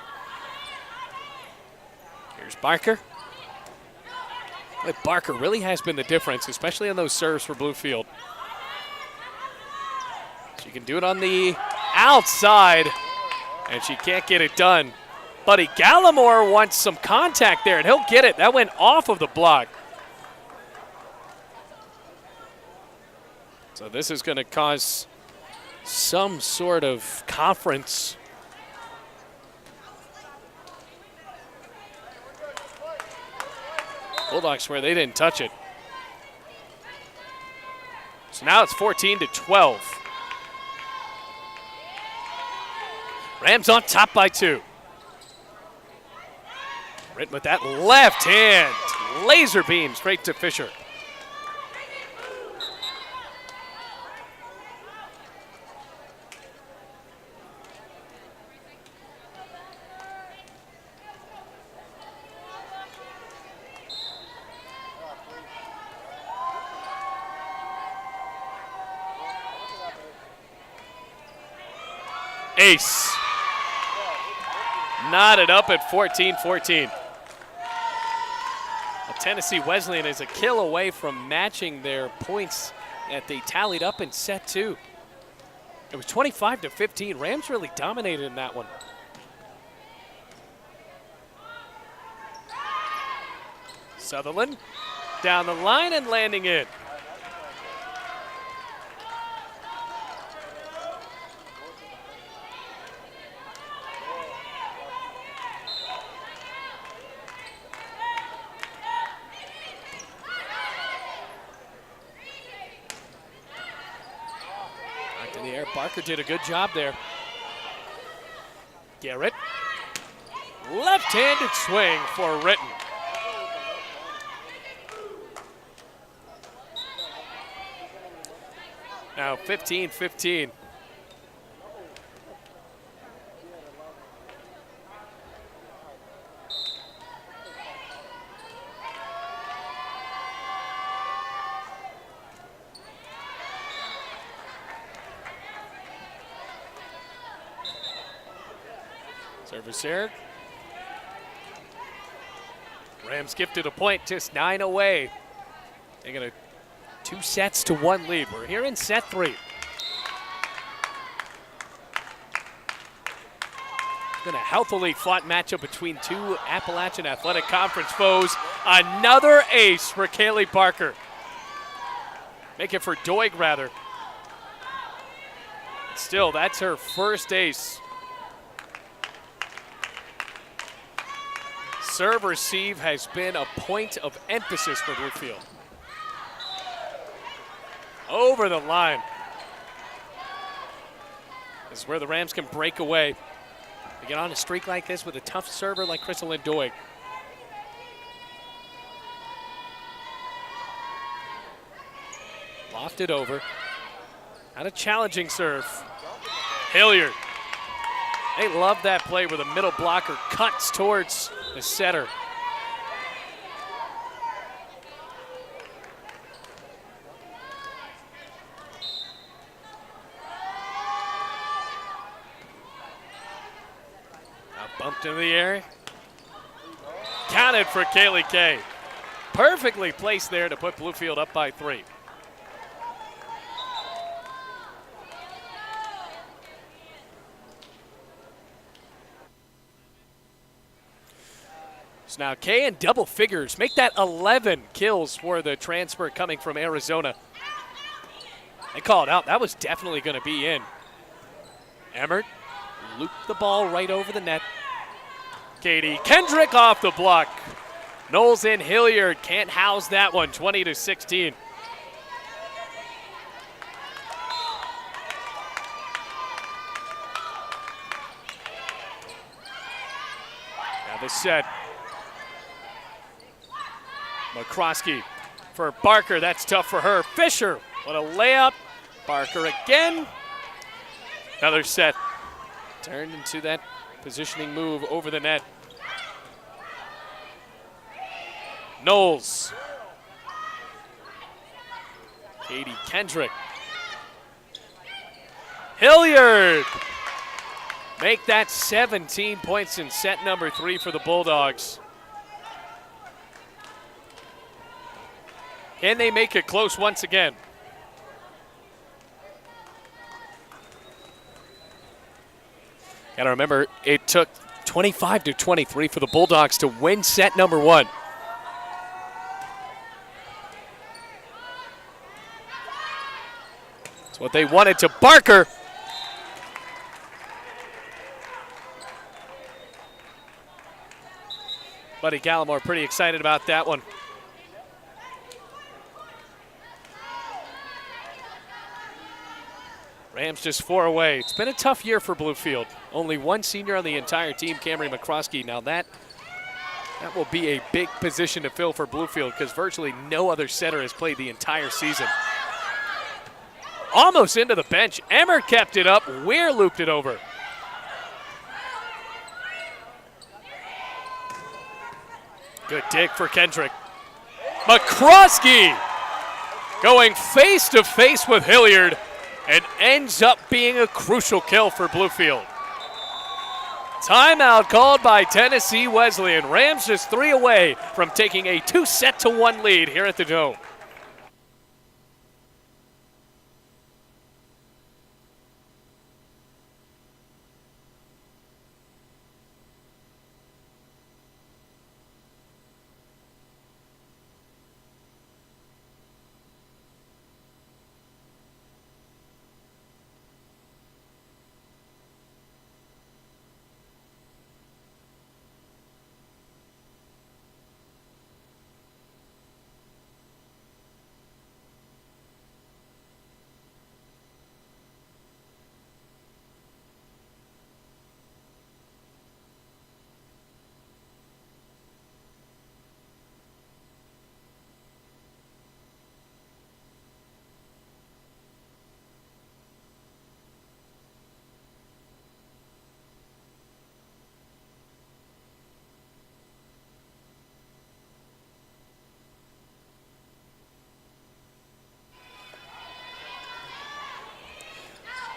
Here's Barker. Barker really has been the difference, especially on those serves for Bluefield. She can do it on the outside, and she can't get it done. Buddy Gallimore wants some contact there, and he'll get it. That went off of the block. So this is going to cause some sort of conference. Bulldogs swear they didn't touch it. So now it's 14-12. Rams on top by 2. Right with that left hand. Laser beam straight to Fisher. Ace. Knotted up at 14-14. Tennessee Wesleyan is a kill away from matching their points that they tallied up in set 2. It was 25-15. Rams really dominated in that one. Sutherland down the line and landing it. Barker did a good job there. Garrett. Left-handed swing for Ritten. Now 15-15. Service here. Rams gifted a point, just 9 away. They got a 2-1 lead. We're here in set 3. Been a healthily fought matchup between two Appalachian Athletic Conference foes. Another ace for Kaylee Barker. Make it for Doig, rather. Still, that's her first ace. Serve receive has been a point of emphasis for Bluefield. Over the line. This is where the Rams can break away. They get on a streak like this with a tough server like Crystal Doig. Lofted over. Not a challenging serve. Hilliard. They love that play where the middle blocker cuts towards the setter. Bumped into the air. Counted for Kaylee Kay. Perfectly placed there to put Bluefield up by 3. So now Kay in double figures. Make that 11 kills for the transfer coming from Arizona. They called out. That was definitely going to be in. Emmert looped the ball right over the net. Katie Kendrick off the block. Knowles and Hilliard can't house that one, 20-16. Now the set. McCroskey for Barker. That's tough for her. Fisher, what a layup. Barker again. Another set. Turned into that positioning move over the net. Knowles. Katie Kendrick. Hilliard. Make that 17 points in set number 3 for the Bulldogs. Can they make it close once again? Gotta remember, it took 25-23 for the Bulldogs to win set number 1. That's what they wanted to Barker. Buddy Gallimore pretty excited about that one. Rams just 4 away. It's been a tough year for Bluefield. Only one senior on the entire team, Camry McCroskey. Now that will be a big position to fill for Bluefield because virtually no other setter has played the entire season. Almost into the bench. Emmer kept it up. Weir looped it over. Good dig for Kendrick. McCroskey going face to face with Hilliard and ends up being a crucial kill for Bluefield. Timeout called by Tennessee Wesleyan. Rams just 3 away from taking a 2-1 lead here at the Dome.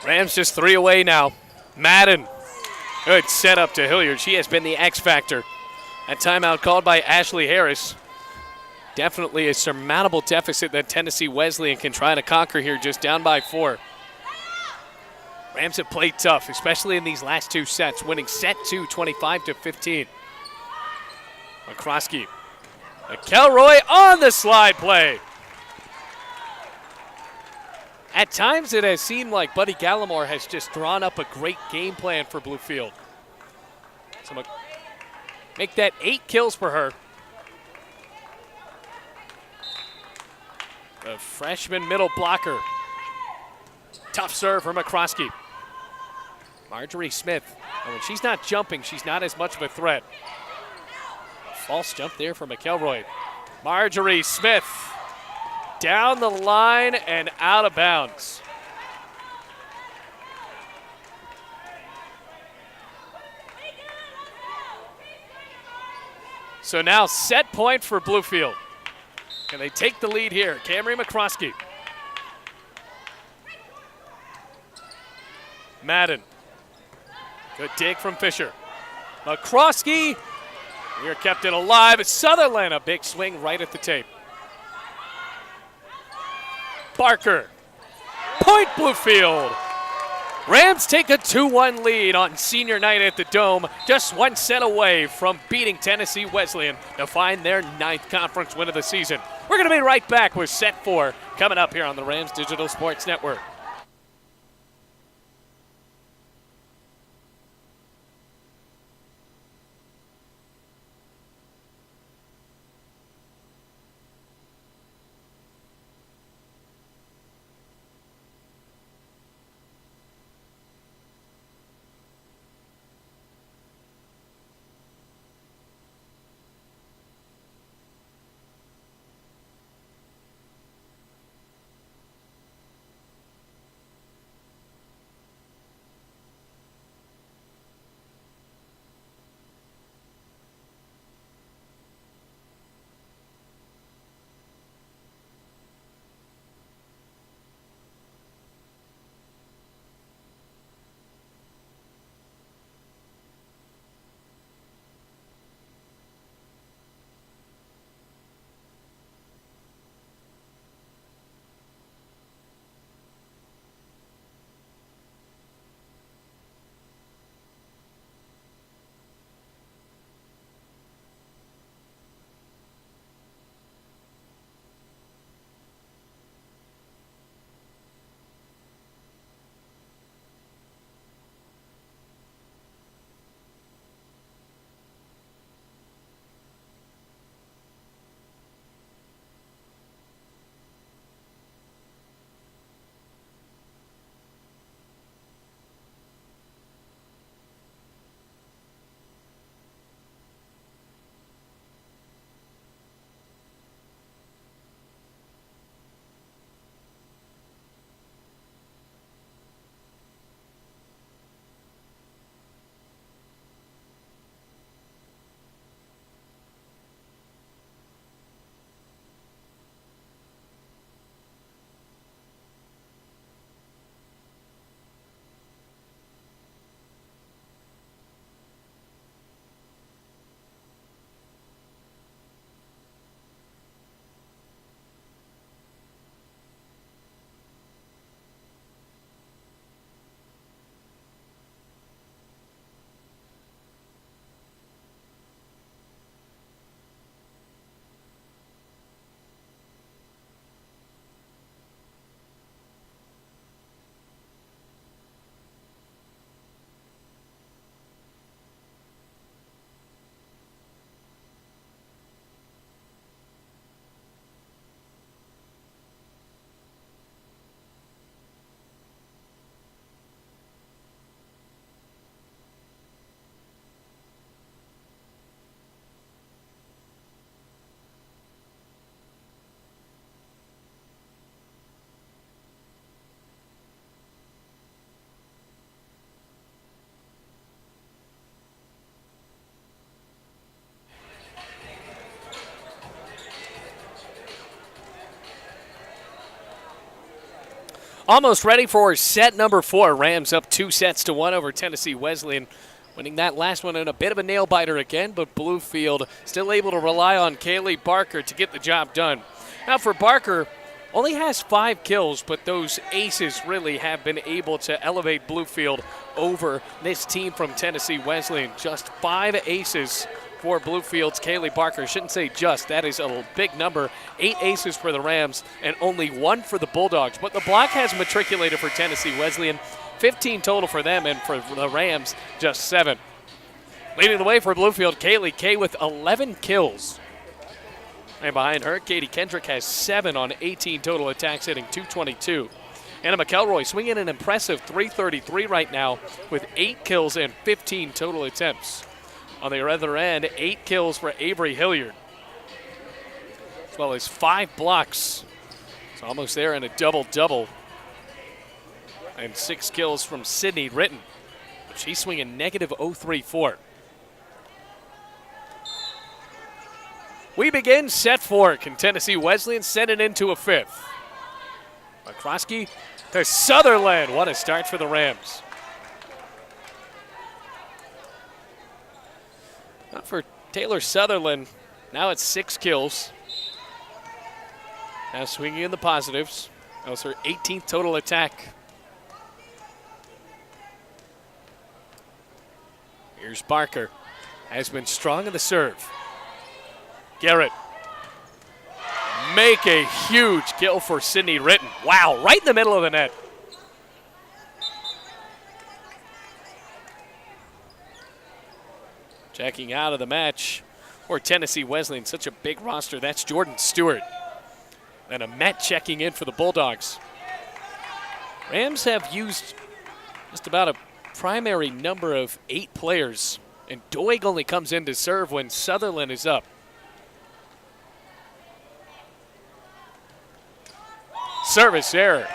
Rams just 3 away now. Madden. Good setup to Hilliard. She has been the X factor. That timeout called by Ashley Harris. Definitely a surmountable deficit that Tennessee Wesleyan can try to conquer here, just down by 4. Rams have played tough, especially in these last 2 sets, winning set 2, 25-15. McCroskey. McElroy on the slide play. At times it has seemed like Buddy Gallimore has just drawn up a great game plan for Bluefield. So make that 8 kills for her. The freshman middle blocker. Tough serve for McCroskey. Marjorie Smith. And when she's not jumping, she's not as much of a threat. False jump there for McElroy. Marjorie Smith down the line and out of bounds. So now set point for Bluefield. And they take the lead here. Camry McCroskey. Madden. Good dig from Fisher. McCroskey. We are kept it alive. Sutherland, a big swing right at the tape. Barker. Point Bluefield. Rams take a 2-1 lead on senior night at the Dome, just 1 set away from beating Tennessee Wesleyan to find their 9th conference win of the season. We're going to be right back with set 4 coming up here on the Rams Digital Sports Network. Almost ready for set number 4. Rams up 2-1 over Tennessee Wesleyan. winning that last one in a bit of a nail-biter again, but Bluefield still able to rely on Kaylee Barker to get the job done. Now for Barker, only has 5 kills, but those aces really have been able to elevate Bluefield over this team from Tennessee Wesleyan. Just 5 aces for Bluefield's Kaylee Barker. Shouldn't say just, that is a big number. 8 aces for the Rams and only 1 for the Bulldogs. But the block has matriculated for Tennessee Wesleyan. 15 total for them, and for the Rams, just 7. Leading the way for Bluefield, Kaylee Kay with 11 kills. And behind her, Katie Kendrick has 7 on 18 total attacks, hitting .222. Anna McElroy swinging an impressive .333 right now with 8 kills and 15 total attempts. On the other end, 8 kills for Avery Hilliard, as well as 5 blocks. It's almost there in a double-double. And 6 kills from Sydney Ritten. She's swinging negative .034. We begin set 4. Can Tennessee Wesleyan send it into a 5th? McCroskey to Sutherland. What a start for the Rams. Not for Taylor Sutherland. Now it's 6 kills. Now swinging in the positives. That was her 18th total attack. Here's Barker. Has been strong in the serve. Garrett. Make a huge kill for Sydney Ritten. Wow, right in the middle of the net. Checking out of the match for Tennessee Wesleyan. Such a big roster. That's Jordan Stewart. And a Met checking in for the Bulldogs. Rams have used just about a primary number of 8 players. And Doig only comes in to serve when Sutherland is up. Service error.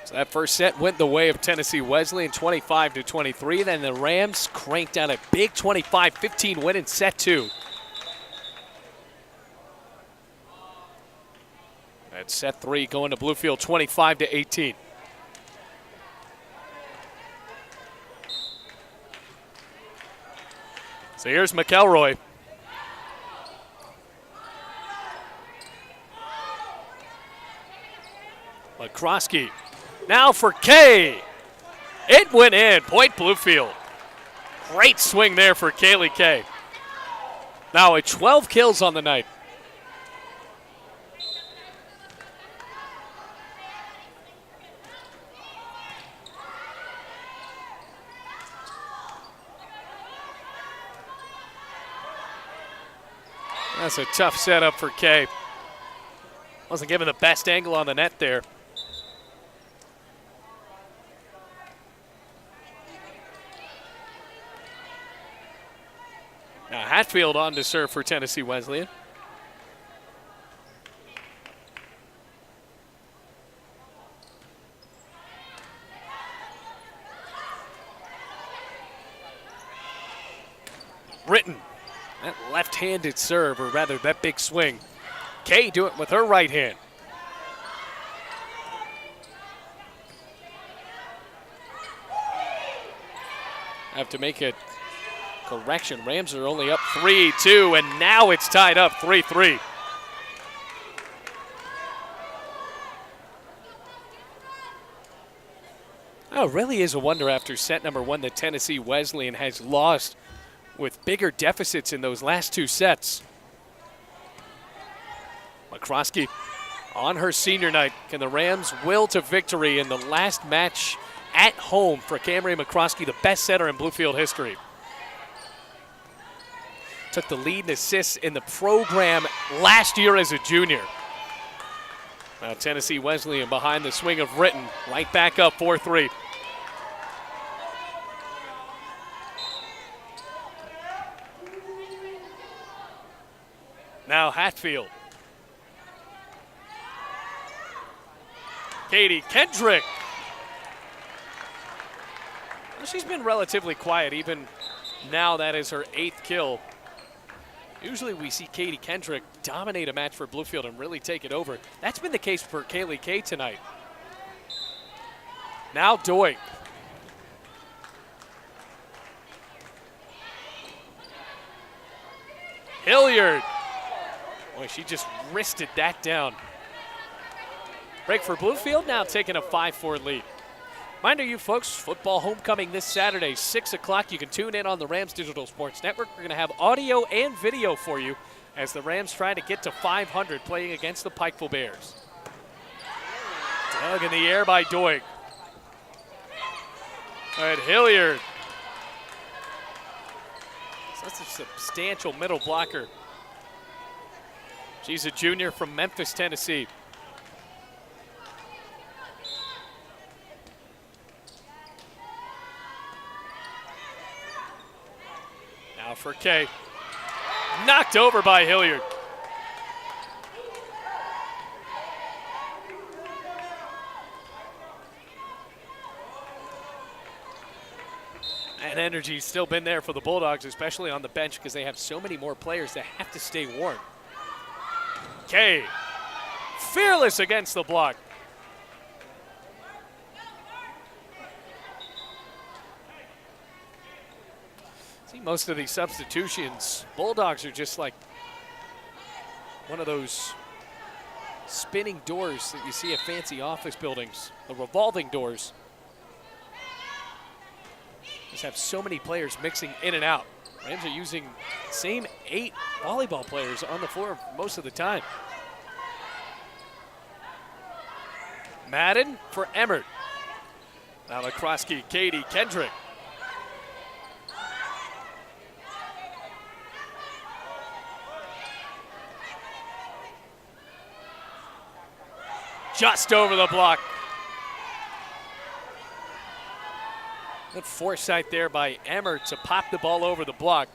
So that first set went the way of Tennessee Wesleyan, 25-23. Then the Rams cranked out a big 25-15 win in set 2. And set 3 going to Bluefield, 25-18. So here's McElroy. McCroskey. Now for Kay. It went in. Point Bluefield. Great swing there for Kaylee Kay. Now at 12 kills on the night. That's a tough setup for Kay. Wasn't given the best angle on the net there. Now Hatfield on to serve for Tennessee Wesleyan. Ritten. That left-handed serve, or rather that big swing. Kay do it with her right hand. Have to make a correction. Rams are only up 3-2, and now it's tied up 3-3. Oh, it really is a wonder after set number 1 that Tennessee Wesleyan has lost with bigger deficits in those last 2 sets. McCroskey on her senior night. Can the Rams will to victory in the last match at home for Camry McCroskey, the best setter in Bluefield history? Took the lead in assists in the program last year as a junior. Now Tennessee Wesleyan behind the swing of Ritten, right back up 4-3. Now Hatfield. Katie Kendrick. Well, she's been relatively quiet, even now that is her 8th kill. Usually we see Katie Kendrick dominate a match for Bluefield and really take it over. That's been the case for Kaylee Kay tonight. Now Doig. Hilliard. Boy, she just wristed that down. Break for Bluefield, now taking a 5-4 lead. Reminder you folks, football homecoming this Saturday, 6 o'clock. You can tune in on the Rams Digital Sports Network. We're going to have audio and video for you as the Rams try to get to 500 playing against the Pikeville Bears. Dug in the air by Doig. And Hilliard. That's a substantial middle blocker. She's a junior from Memphis, Tennessee. Now for Kay. Knocked over by Hilliard. And energy's still been there for the Bulldogs, especially on the bench because they have so many more players that have to stay warm. Kay, fearless against the block. See, most of these substitutions, Bulldogs are just like one of those spinning doors that you see at fancy office buildings, the revolving doors. Just have so many players mixing in and out. Rams are using the same 8 volleyball players on the floor most of the time. Madden for Emmert. Now Lacroski, Katie Kendrick. Just over the block. Good foresight there by Emmert to pop the ball over the block.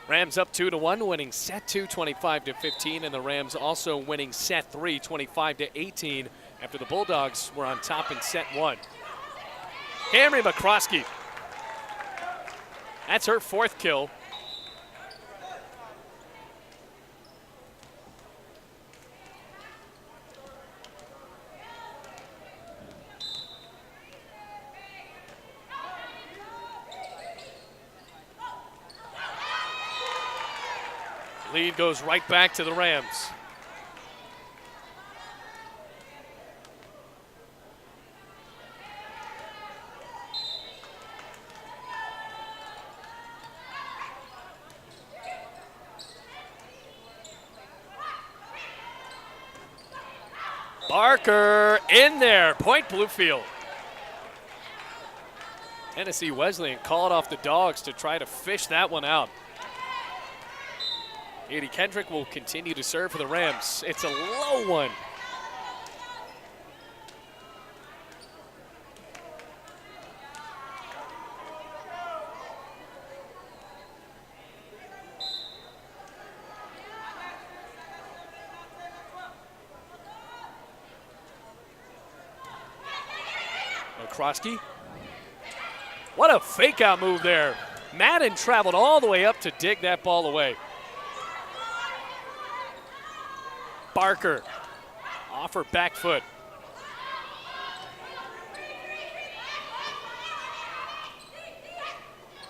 Rams up 2-1, winning set 2, 25-15, and the Rams also winning set 3, 25-18, after the Bulldogs were on top in set 1. Camry McCroskey. That's her 4th kill. Lead goes right back to the Rams. Barker in there, point Bluefield. Tennessee Wesleyan called off the Dogs to try to fish that one out. Katie Kendrick will continue to serve for the Rams. It's a low one. Krosky. What a fake out move there. Madden traveled all the way up to dig that ball away. Barker off her back foot.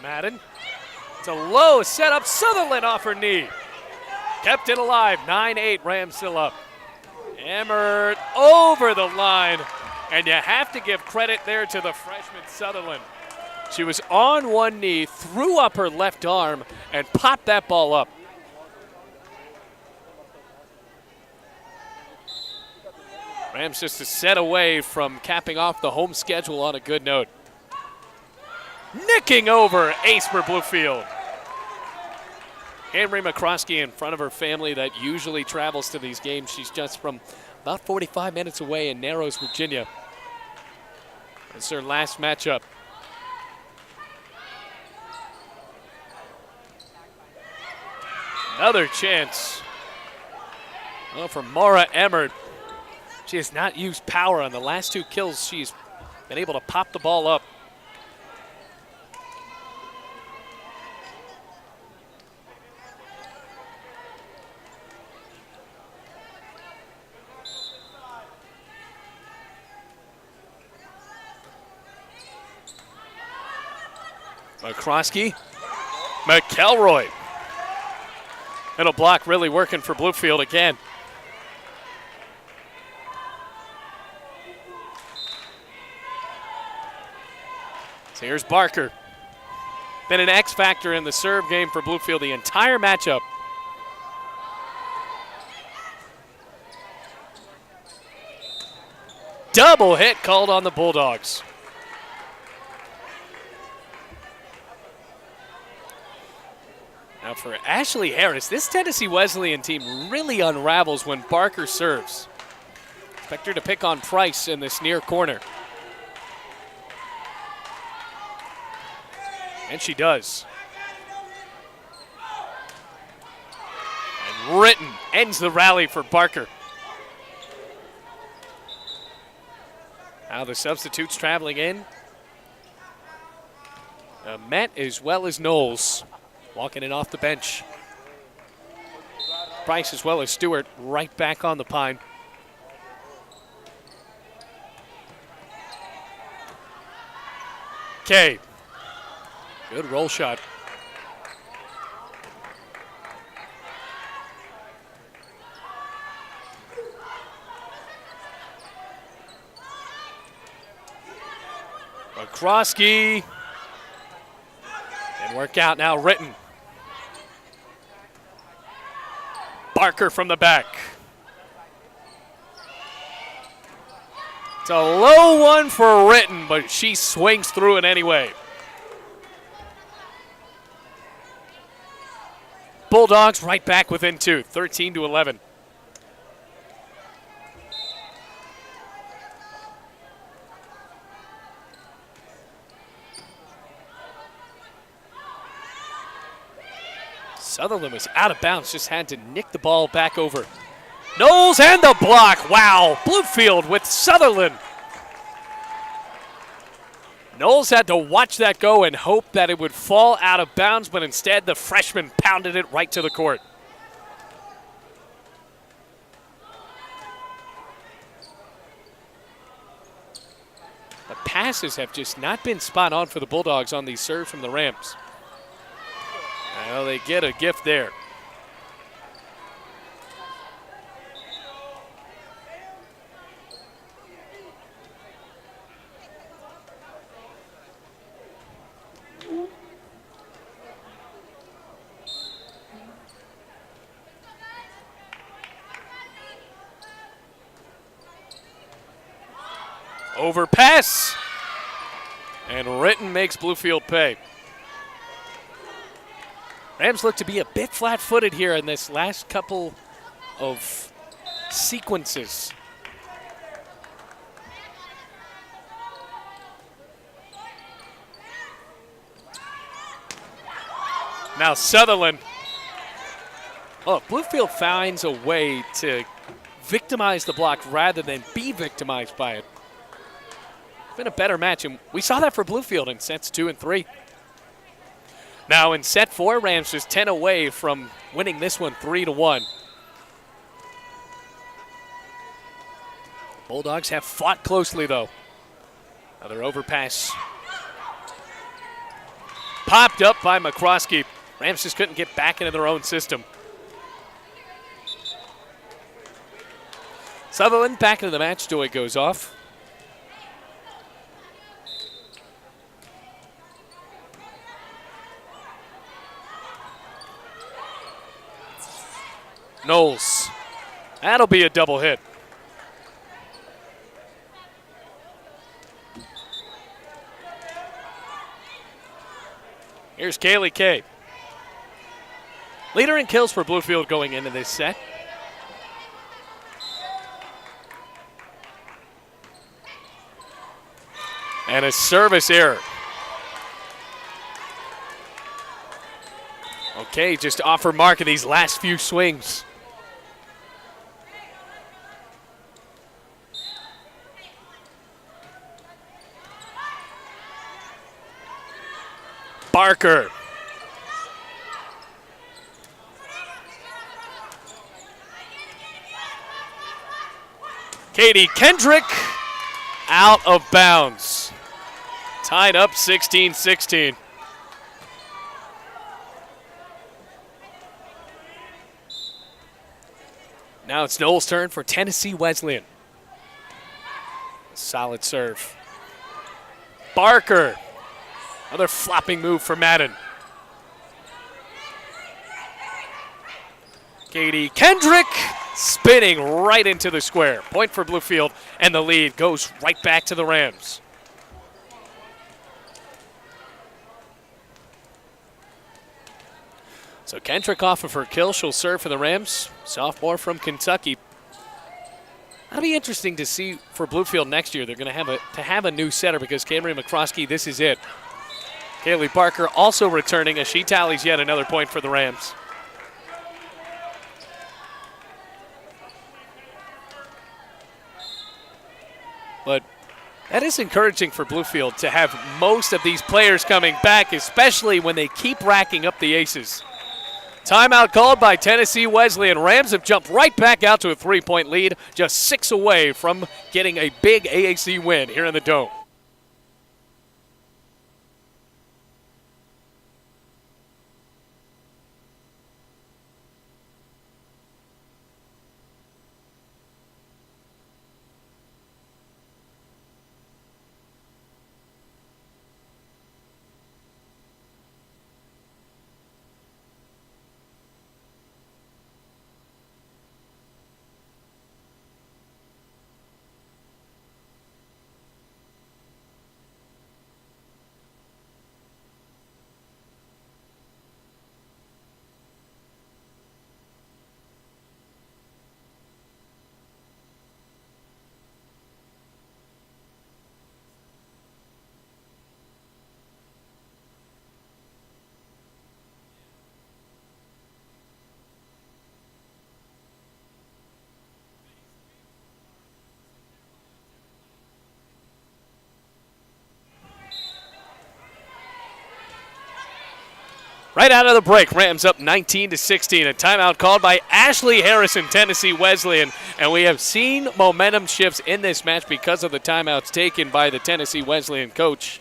Madden. It's a low setup. Sutherland off her knee. Kept it alive. 9-8. Rams still up. Emmert over the line. And you have to give credit there to the freshman Sutherland. She was on one knee, threw up her left arm, and popped that ball up. Rams just a set away from capping off the home schedule on a good note. Nicking over ace for Bluefield. Henry McCroskey in front of her family that usually travels to these games. She's just from about 45 minutes away in Narrows, Virginia. It's her last matchup. Another chance. Well, for Maura Emmert. She has not used power on the last 2 kills. She's been able to pop the ball up. McCroskey. McElroy. Middle block really working for Bluefield again. So here's Barker. Been an X factor in the serve game for Bluefield the entire matchup. Double hit called on the Bulldogs. Now for Ashley Harris, this Tennessee Wesleyan team really unravels when Barker serves. Expect her to pick on Price in this near corner. And she does. And Ritten ends the rally for Barker. Now the substitutes traveling in. Met as well as Knowles walking in off the bench. Price as well as Stewart right back on the pine. Kay. Good roll shot. McCroskey. And work out now, Ritten. Barker from the back. It's a low one for Ritten, but she swings through it anyway. Bulldogs right back within two, 13-11. Sutherland was out of bounds, just had to nick the ball back over. Knowles and the block. Wow, Bluefield with Sutherland. Knowles had to watch that go and hope that it would fall out of bounds, but instead the freshman pounded it right to the court. The passes have just not been spot on for the Bulldogs on these serves from the Rams. Well, they get a gift there. Overpass. And Ritten makes Bluefield pay. Rams look to be a bit flat-footed here in this last couple of sequences. Now Sutherland. Oh, if Bluefield finds a way to victimize the block rather than be victimized by it, it's been a better match, and we saw that for Bluefield in sets 2 and 3. Now in set 4, Rams just 10 away from winning this one 3-1. Bulldogs have fought closely though. Another overpass. Popped up by McCroskey. Rams just couldn't get back into their own system. Sutherland back into the match. Joy goes off. Knowles. That'll be a double hit. Here's Kaylee Kay. Leader in kills for Bluefield going into this set. And a service error. Okay, just off her mark of these last few swings. Barker. Katie Kendrick out of bounds. Tied up 16-16. Now it's Noel's turn for Tennessee Wesleyan. Solid serve. Barker. Another flopping move for Madden. Katie Kendrick spinning right into the square. Point for Bluefield, and the lead goes right back to the Rams. So Kendrick off of her kill. She'll serve for the Rams. Sophomore from Kentucky. That'll be interesting to see for Bluefield next year. They're going to have a new setter because Camry McCroskey, this is it. Kaylee Barker also returning as she tallies yet another point for the Rams. But that is encouraging for Bluefield to have most of these players coming back, especially when they keep racking up the aces. Timeout called by Tennessee Wesleyan. Rams have jumped right back out to a 3-point lead, just 6 away from getting a big AAC win here in the Dome. Right out of the break, Rams up 19-16. A timeout called by Ashley Harrison, Tennessee Wesleyan. And we have seen momentum shifts in this match because of the timeouts taken by the Tennessee Wesleyan coach.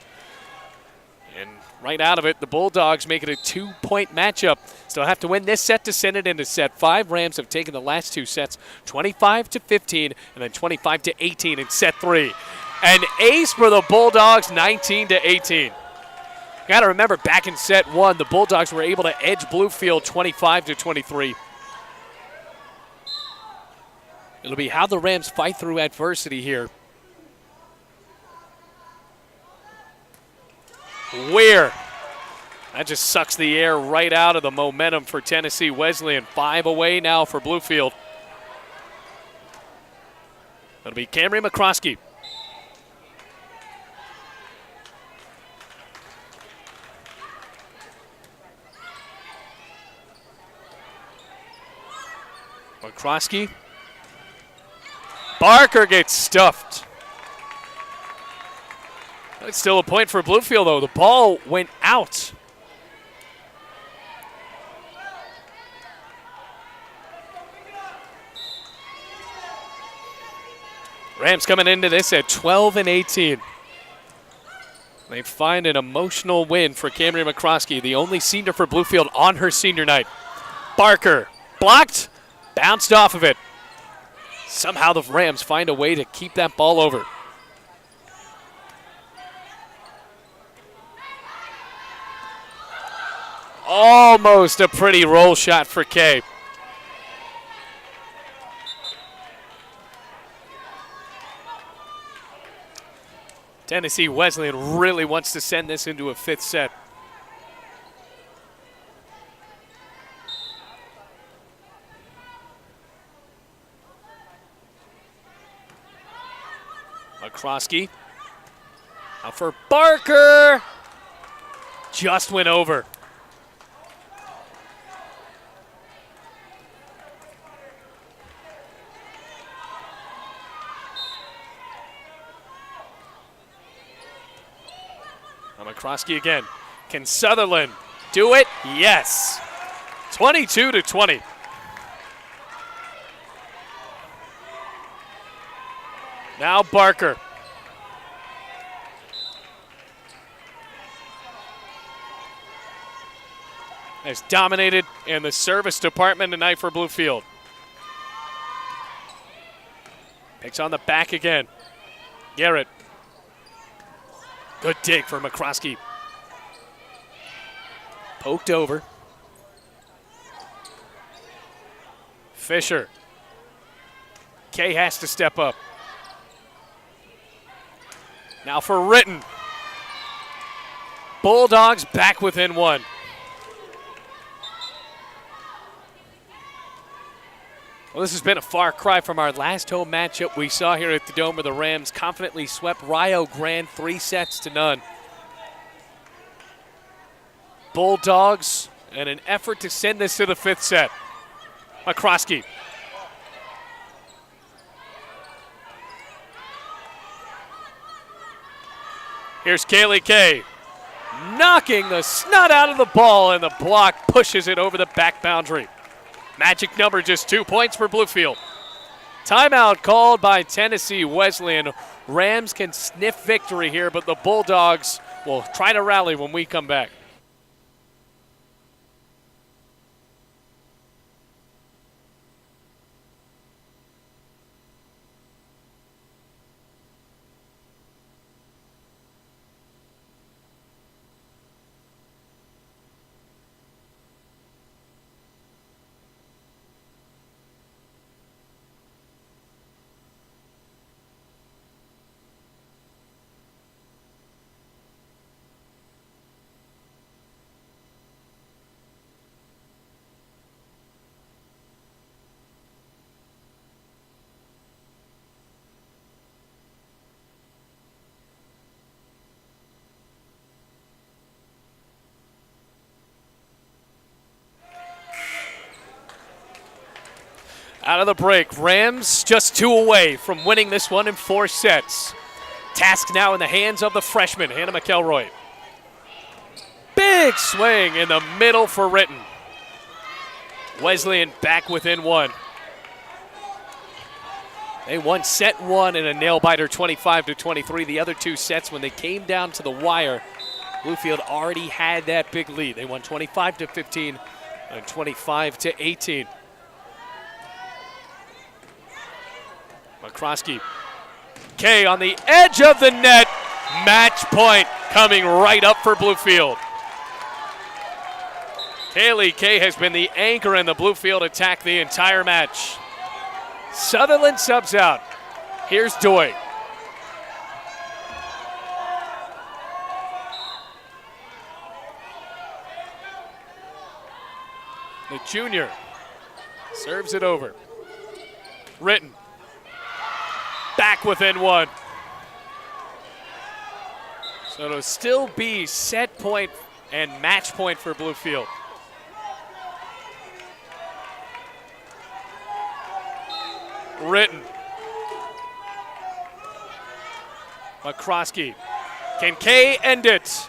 And right out of it, the Bulldogs make it a 2-point matchup. Still have to win this set to send it into set 5. Rams have taken the last 2 sets, 25-15 and then 25-18 in set 3. An ace for the Bulldogs, 19-18. Got to remember, back in set 1, the Bulldogs were able to edge Bluefield 25-23. It'll be how the Rams fight through adversity here. Weir. That just sucks the air right out of the momentum for Tennessee Wesleyan. 5 away now for Bluefield. It'll be Camry McCroskey. McCroskey. Barker gets stuffed. It's still a point for Bluefield, though. The ball went out. Rams coming into this at 12-18. They find an emotional win for Camry McCroskey, the only senior for Bluefield on her senior night. Barker blocked. Bounced off of it. Somehow the Rams find a way to keep that ball over. Almost a pretty roll shot for Kay. Tennessee Wesleyan really wants to send this into a 5th set. McCroskey. Out for Barker. Just went over. Now McCroskey again. Can Sutherland do it? Yes. 22-20. Now Barker. Has dominated in the service department tonight for Bluefield. Picks on the back again. Garrett. Good dig for McCroskey. Poked over. Fisher. Kay has to step up. Now for Ritten. Bulldogs back within one. Well, this has been a far cry from our last home matchup we saw here at the Dome, where the Rams confidently swept Rio Grande 3-0. Bulldogs in an effort to send this to the 5th set. McCroskey. Here's Kaylee Kay, knocking the snot out of the ball, and the block pushes it over the back boundary. Magic number, just 2 points for Bluefield. Timeout called by Tennessee Wesleyan. Rams can sniff victory here, but the Bulldogs will try to rally when we come back. Out of the break, Rams just 2 away from winning this one in 4 sets. Task now in the hands of the freshman, Hannah McElroy. Big swing in the middle for Ritten. Wesleyan back within 1. They won set 1 in a nail-biter 25-23. The other 2 sets, when they came down to the wire, Bluefield already had that big lead. They won 25-15 and 25-18. McCroskey. Kay on the edge of the net. Match point coming right up for Bluefield. Kaylee Kay has been the anchor in the Bluefield attack the entire match. Sutherland subs out. Here's Doy. The junior serves it over. Ritten. Back within 1. So it'll still be set point and match point for Bluefield. Ritten. McCroskey. Can Kay end it?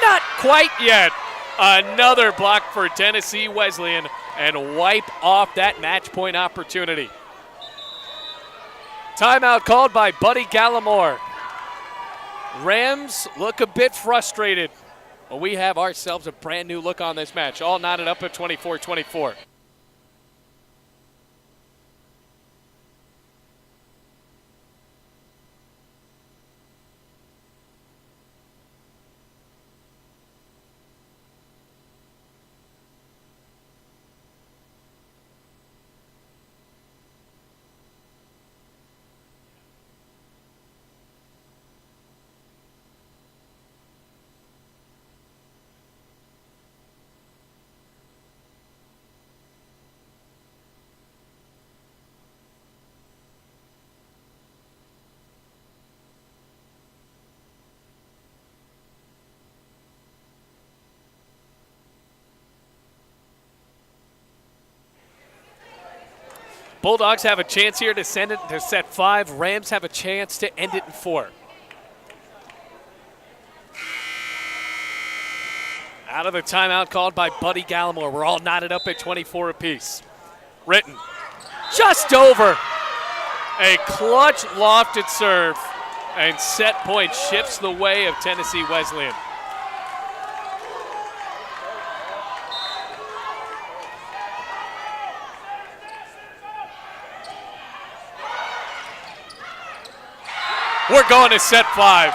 Not quite yet. Another block for Tennessee Wesleyan and wipe off that match point opportunity. Timeout called by Buddy Gallimore. Rams look a bit frustrated. Well, we have ourselves a brand new look on this match, all knotted up at 24-24. Bulldogs have a chance here to send it to set 5. Rams have a chance to end it in 4. Out of the timeout called by Buddy Gallimore. We're all knotted up at 24 apiece. Ritten just over. A clutch lofted serve, and set point shifts the way of Tennessee Wesleyan. We're going to set 5.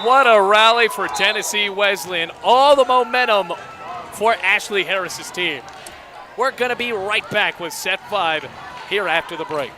What a rally for Tennessee Wesleyan. All the momentum for Ashley Harris's team. We're going to be right back with set 5 here after the break.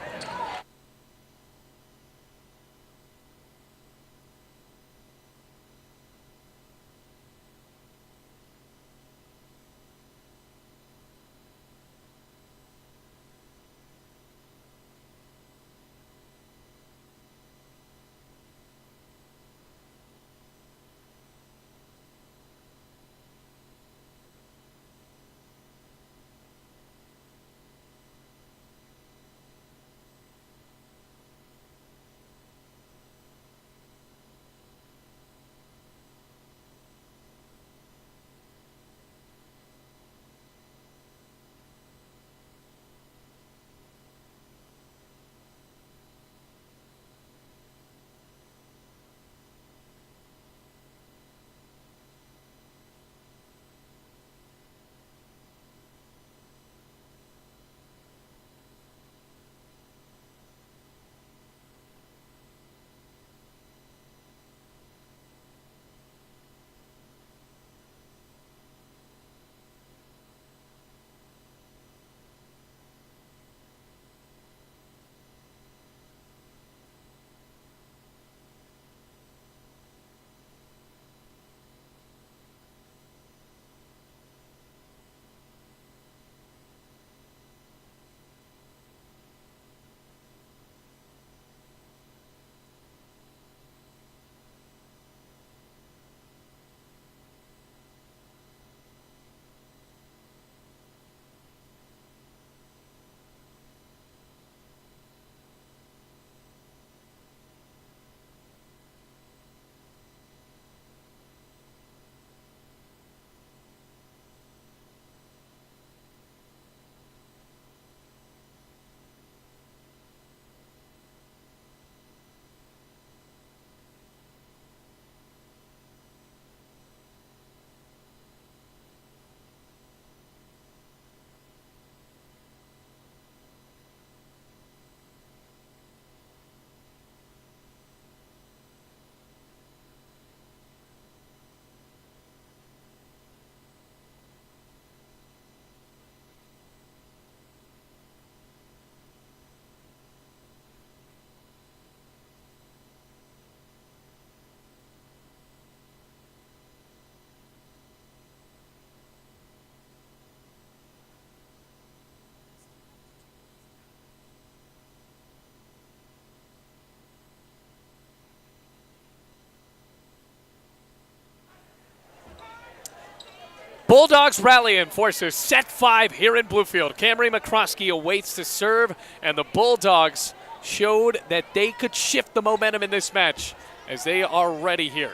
Bulldogs rally and forces set 5 here in Bluefield. Camry McCroskey awaits to serve, and the Bulldogs showed that they could shift the momentum in this match as they are ready here.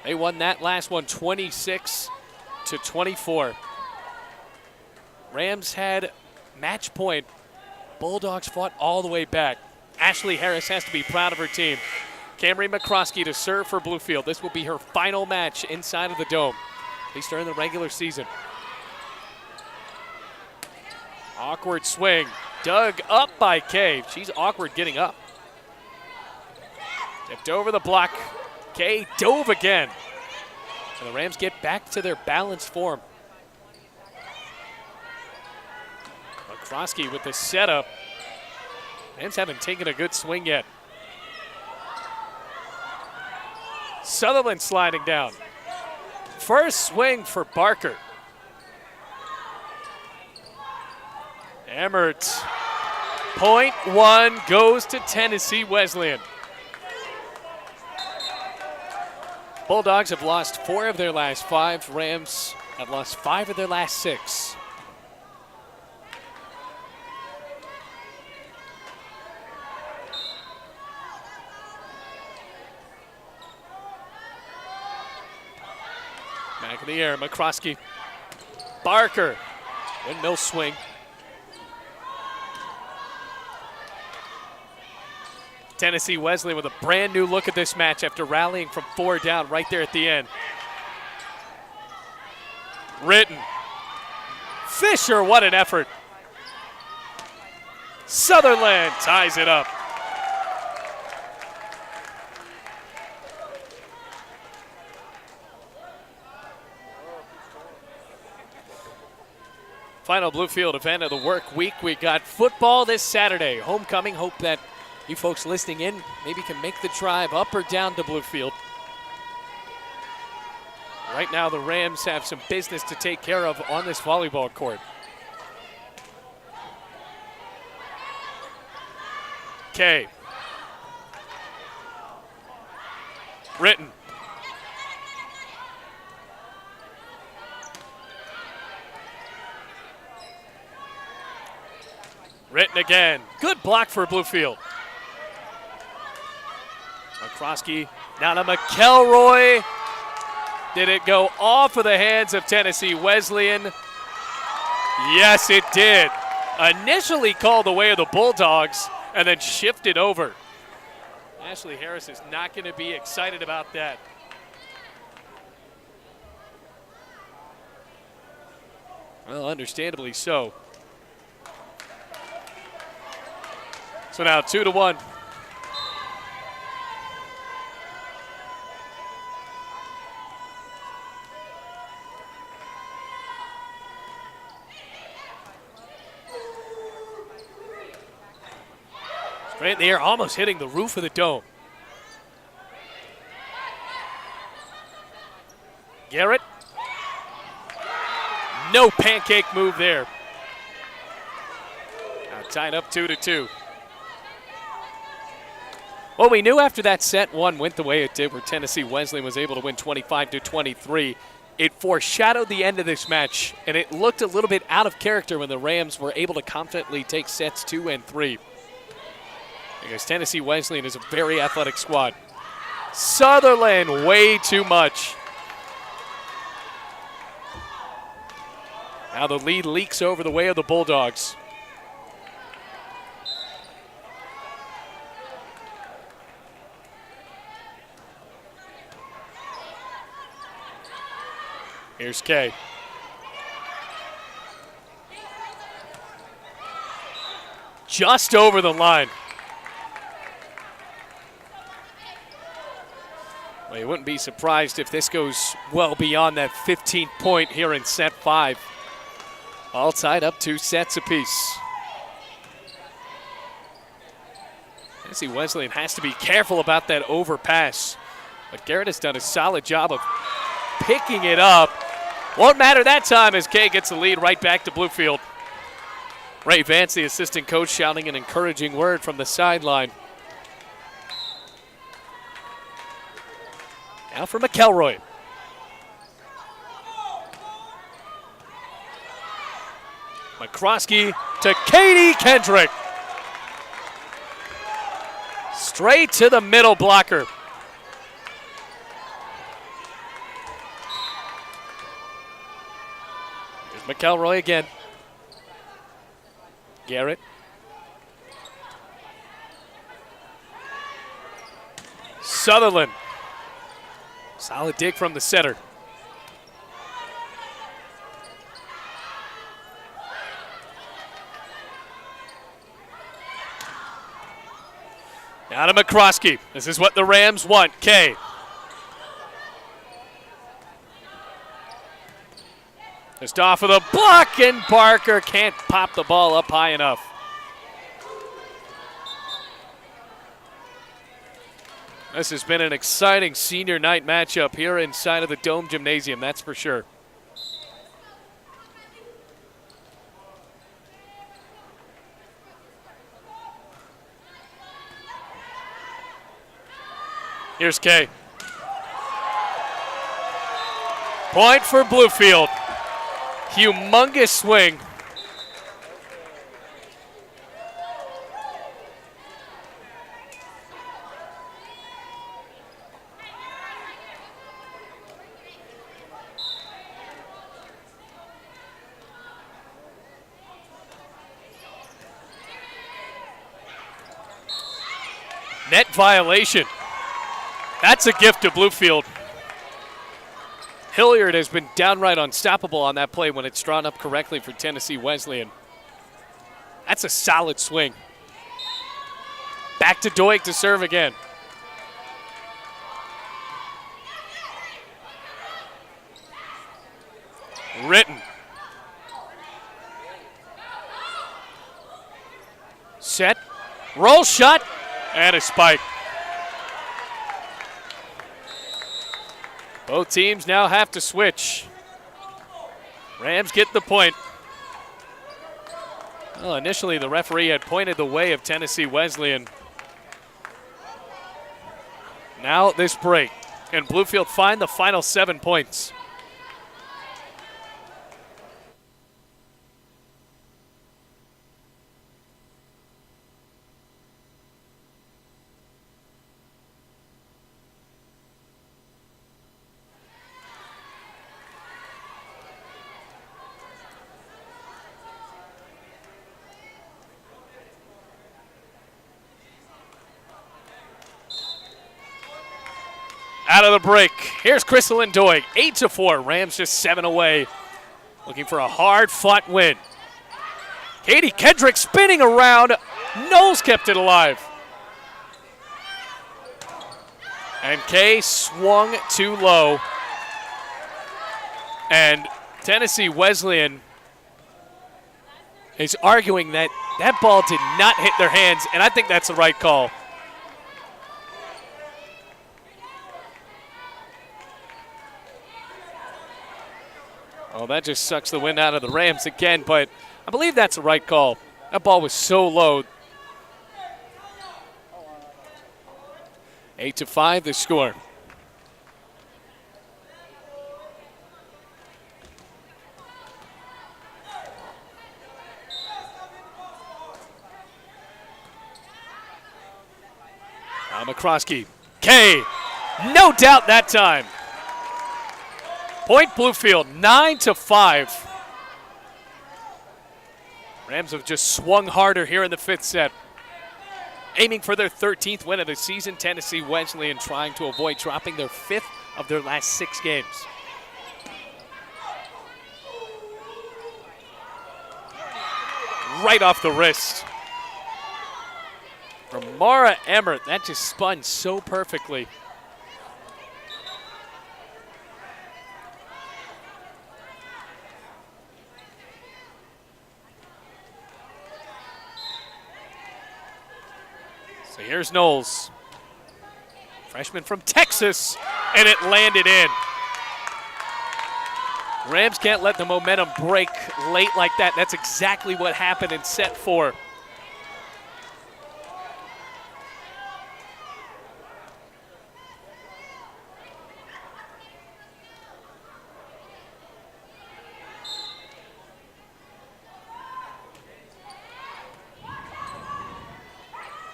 They won that last one 26-24. Rams had match point. Bulldogs fought all the way back. Ashley Harris has to be proud of her team. Camry McCroskey to serve for Bluefield. This will be her final match inside of the Dome, at least during the regular season. Awkward swing. Dug up by Kay. She's awkward getting up. Tipped over the block. Kay dove again. And the Rams get back to their balanced form. McCroskey with the setup. Rams haven't taken a good swing yet. Sutherland sliding down. First swing for Barker. Emmert. Point 1 goes to Tennessee Wesleyan. Bulldogs have lost 4 of their last 5. Rams have lost 5 of their last 6. Back in the air, McCroskey. Barker. Windmill swing. Tennessee Wesleyan with a brand new look at this match after rallying from 4 down right there at the end. Ritten. Fisher, what an effort. Sutherland ties it up. final Bluefield event of the work week. We got football this Saturday. Homecoming. Hope that you folks listening in maybe can make the drive up or down to Bluefield. Right now, the Rams have some business to take care of on this volleyball court. Okay. Britton. Britton again. Good block for Bluefield. McCroskey now to McElroy. Did it go off of the hands of Tennessee Wesleyan? Yes, it did. Initially called the way of the Bulldogs and then shifted over. Ashley Harris is not going to be excited about that. Well, understandably so. So now 2-1. Straight in the air, almost hitting the roof of the dome. Garrett. No pancake move there. Now tied up 2-2. Well, we knew after that set one went the way it did, where Tennessee Wesleyan was able to win 25-23, it foreshadowed the end of this match, and it looked a little bit out of character when the Rams were able to confidently take sets 2 and 3. Because Tennessee Wesleyan is a very athletic squad. Sutherland, way too much. Now the lead leaks over the way of the Bulldogs. Here's Kay. Just over the line. Well, you wouldn't be surprised if this goes well beyond that 15-point here in set 5. All tied up 2 sets apiece. Tennessee Wesleyan has to be careful about that overpass. But Garrett has done a solid job of picking it up. Won't matter that time as Kay gets the lead right back to Bluefield. Ray Vance, the assistant coach, shouting an encouraging word from the sideline. Now for McElroy. McCroskey to Katie Kendrick. Straight to the middle blocker. Here's McElroy again. Garrett. Sutherland. Solid dig from the setter. Now to McCroskey. This is what the Rams want. Kay. Just off of the block, and Barker can't pop the ball up high enough. This has been an exciting senior night matchup here inside of the Dome Gymnasium, that's for sure. Here's Kay. Point for Bluefield. Humongous swing. Net violation. That's a gift to Bluefield. Hilliard has been downright unstoppable on that play when it's drawn up correctly for Tennessee Wesleyan. That's a solid swing. Back to Doig to serve again. Ritten. Set, roll shot, and a spike. Both teams now have to switch. Rams get the point. Well, initially the referee had pointed the way of Tennessee Wesleyan. Now this break, and Bluefield find the final 7 points. Out of the break, here's Crystal and Doig, 8-4. Rams just 7 away, looking for a hard-fought win. Katie Kendrick spinning around. Knowles kept it alive. And Kay swung too low. And Tennessee Wesleyan is arguing that that ball did not hit their hands, and I think that's the right call. Oh, that just sucks the wind out of the Rams again, but I believe that's the right call. That ball was so low. 8-5 the score. Now McCroskey. Kay, no doubt that time. Point Bluefield, 9-5. Rams have just swung harder here in the 5th set. Aiming for their 13th win of the season, Tennessee Wesleyan trying to avoid dropping their 5th of their last 6 games. Right off the wrist. From Mara Emmert, that just spun so perfectly. So here's Knowles, freshman from Texas, and it landed in. Rams can't let the momentum break late like that. That's exactly what happened in set 4.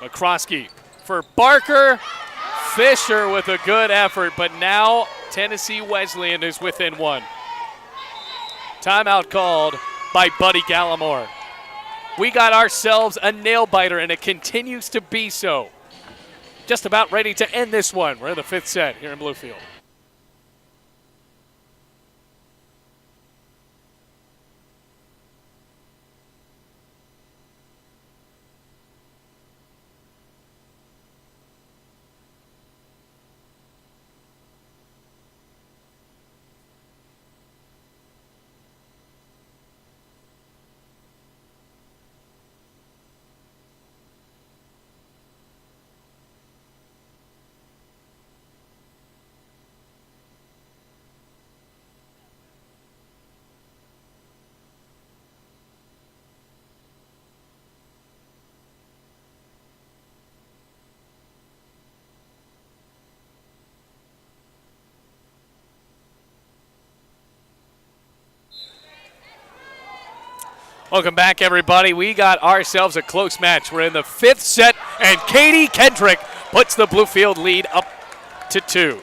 McCroskey for Barker. Fisher with a good effort, but now Tennessee Wesleyan is within 1. Timeout called by Buddy Gallimore. We got ourselves a nail-biter, and it continues to be so. Just about ready to end this one. We're in the 5th set here in Bluefield. Welcome back, everybody. We got ourselves a close match. We're in the 5th set, and Katie Kendrick puts the Bluefield lead up to 2.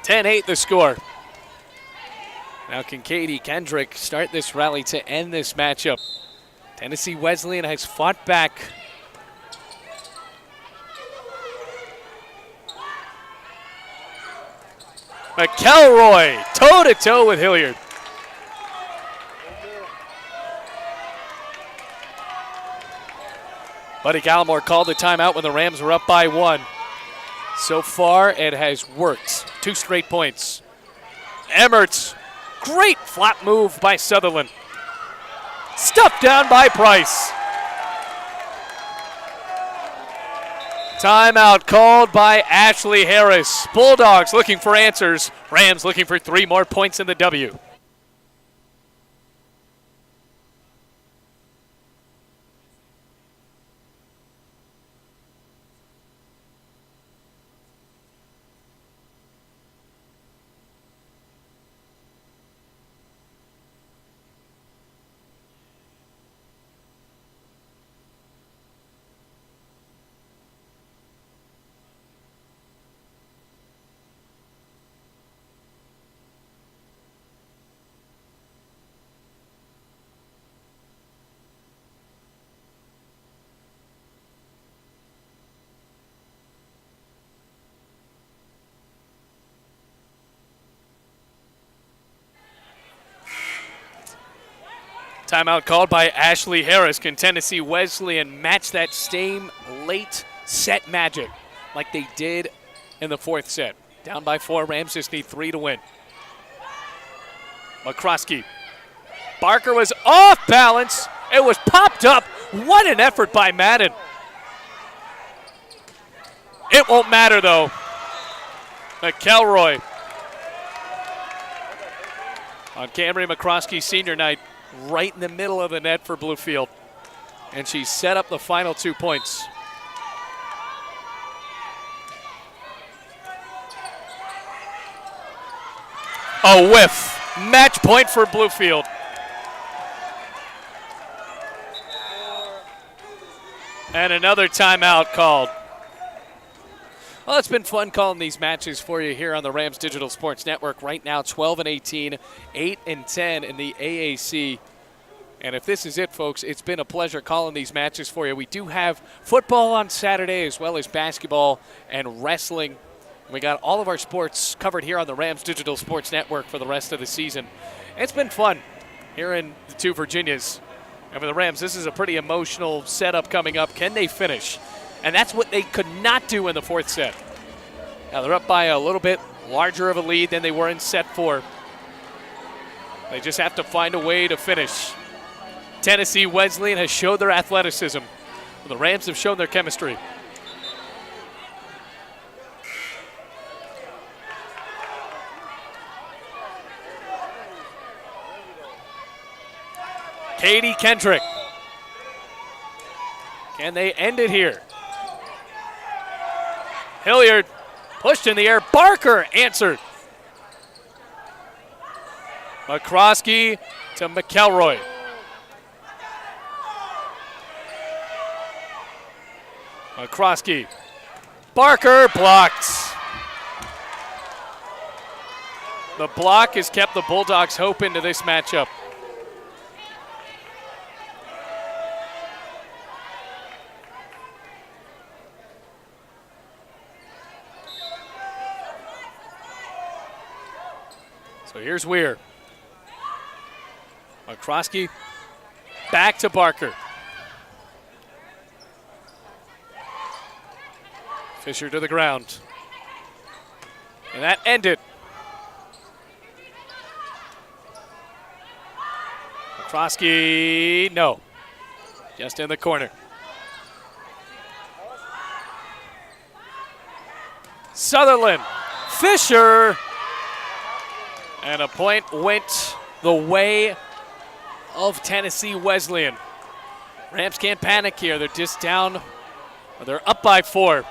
10-8 the score. Now can Katie Kendrick start this rally to end this matchup? Tennessee Wesleyan has fought back. McElroy toe-to-toe with Hilliard. Buddy Gallimore called the timeout when the Rams were up by 1. So far, it has worked. 2 straight points. Emmert's great flop move by Sutherland. Stuffed down by Price. Timeout called by Ashley Harris. Bulldogs looking for answers. Rams looking for 3 more points in the W. Timeout called by Ashley Harris. Can Tennessee Wesleyan match that same late set magic like they did in the 4th set? Down by 4, Rams just need 3 to win. McCroskey. Barker was off balance. It was popped up. What an effort by Madden. It won't matter though. McElroy on Camry McCroskey's senior night, right in the middle of the net for Bluefield. And she set up the final 2 points. A whiff. Match point for Bluefield. And another timeout called. Well, it's been fun calling these matches for you here on the Rams Digital Sports Network. Right now, 12-18, 8-10 in the AAC. And if this is it, folks, it's been a pleasure calling these matches for you. We do have football on Saturday as well as basketball and wrestling. We got all of our sports covered here on the Rams Digital Sports Network for the rest of the season. It's been fun here in the 2 Virginias. And for the Rams, this is a pretty emotional setup coming up. Can they finish? And that's what they could not do in the 4th set. Now they're up by a little bit larger of a lead than they were in set 4. They just have to find a way to finish. Tennessee Wesleyan has showed their athleticism. The Rams have shown their chemistry. Katie Kendrick. Can they end it here? Hilliard pushed in the air. Barker answered. McCroskey to McElroy. McCroskey. Barker blocked. The block has kept the Bulldogs' hope into this matchup. So here's Weir. McCroskey back to Barker. Fisher to the ground. And that ended. McCroskey, no. Just in the corner. Sutherland. Fisher. And a point went the way of Tennessee Wesleyan. Rams can't panic here. They're just down. They're up by 4.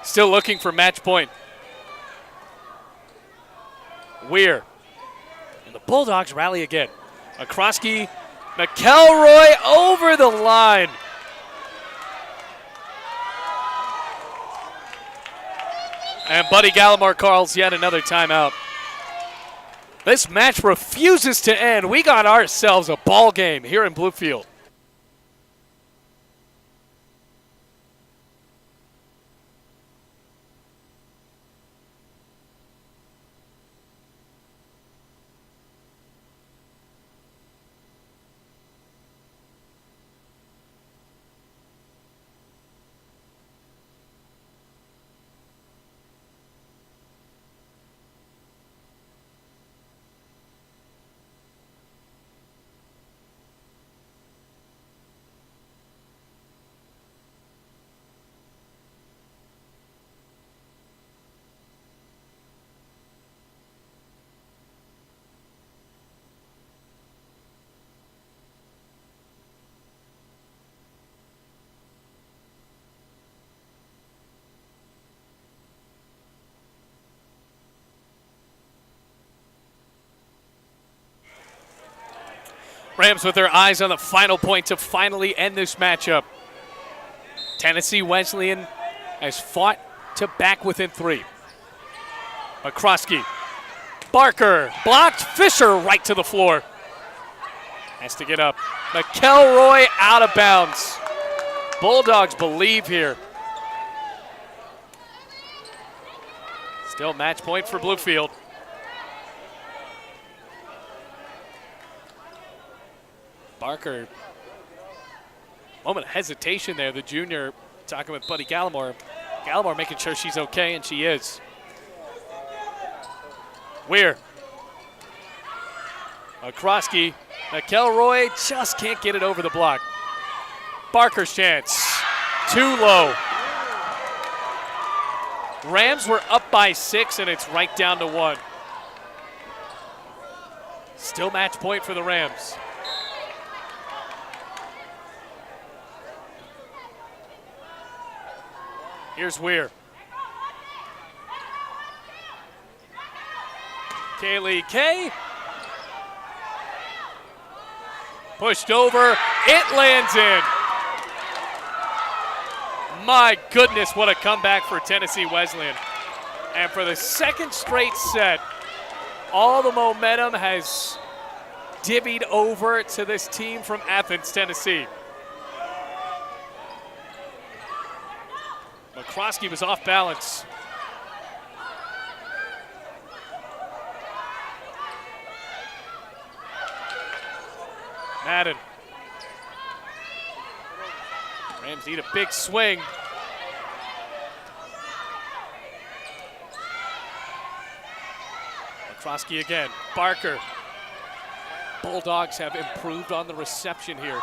Still looking for match point. Weir. And the Bulldogs rally again. McCroskey, McElroy over the line. And Buddy Gallimore calls yet another timeout. This match refuses to end. We got ourselves a ball game here in Bluefield. Rams with their eyes on the final point to finally end this matchup. Tennessee Wesleyan has fought to back within 3. McCroskey, Barker, blocked, Fisher right to the floor. Has to get up. McElroy out of bounds. Bulldogs believe here. Still match point for Bluefield. Barker, moment of hesitation there. The junior talking with Buddy Gallimore. Gallimore making sure she's okay, and she is. Weir. McCroskey. McElroy just can't get it over the block. Barker's chance. Too low. Rams were up by 6, and it's right down to 1. Still match point for the Rams. Here's Weir. Kaylee Kay. Pushed over. It lands in. My goodness, what a comeback for Tennessee Wesleyan. And for the second straight set, all the momentum has divvied over to this team from Athens, Tennessee. McCroskey was off balance. Madden. Rams need a big swing. McCroskey again. Barker. Bulldogs have improved on the reception here.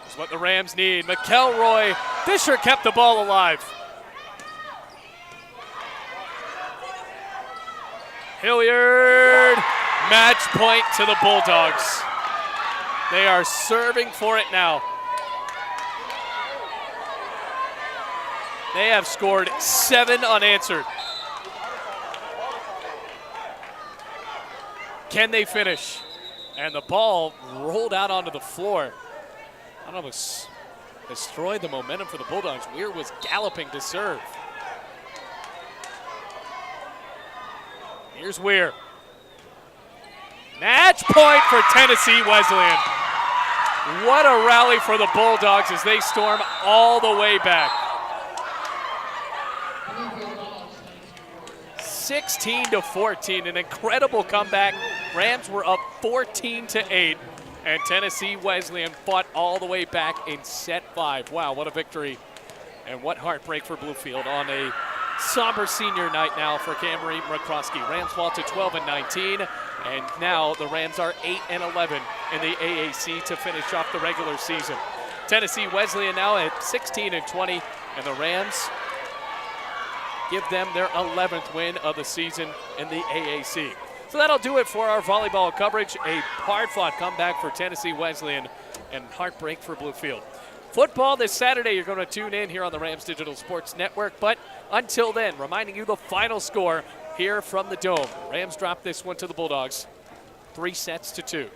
This is what the Rams need. McElroy. Fisher kept the ball alive. Hilliard. Match point to the Bulldogs. They are serving for it now. They have scored 7 unanswered. Can they finish? And the ball rolled out onto the floor. I almost destroyed the momentum for the Bulldogs. Weir was galloping to serve. Here's Weir. Match point for Tennessee Wesleyan. What a rally for the Bulldogs as they storm all the way back. 16-14, an incredible comeback. Rams were up 14-8, and Tennessee Wesleyan fought all the way back in set 5. Wow, what a victory, and what heartbreak for Bluefield on a somber senior night now for Camry McCroskey. Rams fall to 12-19, and now the Rams are 8-11 in the AAC to finish off the regular season. Tennessee Wesleyan now at 16-20, and the Rams give them their 11th win of the season in the AAC. So that'll do it for our volleyball coverage. A hard-fought comeback for Tennessee Wesleyan and heartbreak for Bluefield. Football this Saturday, you're going to tune in here on the Rams Digital Sports Network. But until then, reminding you the final score here from the Dome. Rams drop this one to the Bulldogs, 3-2.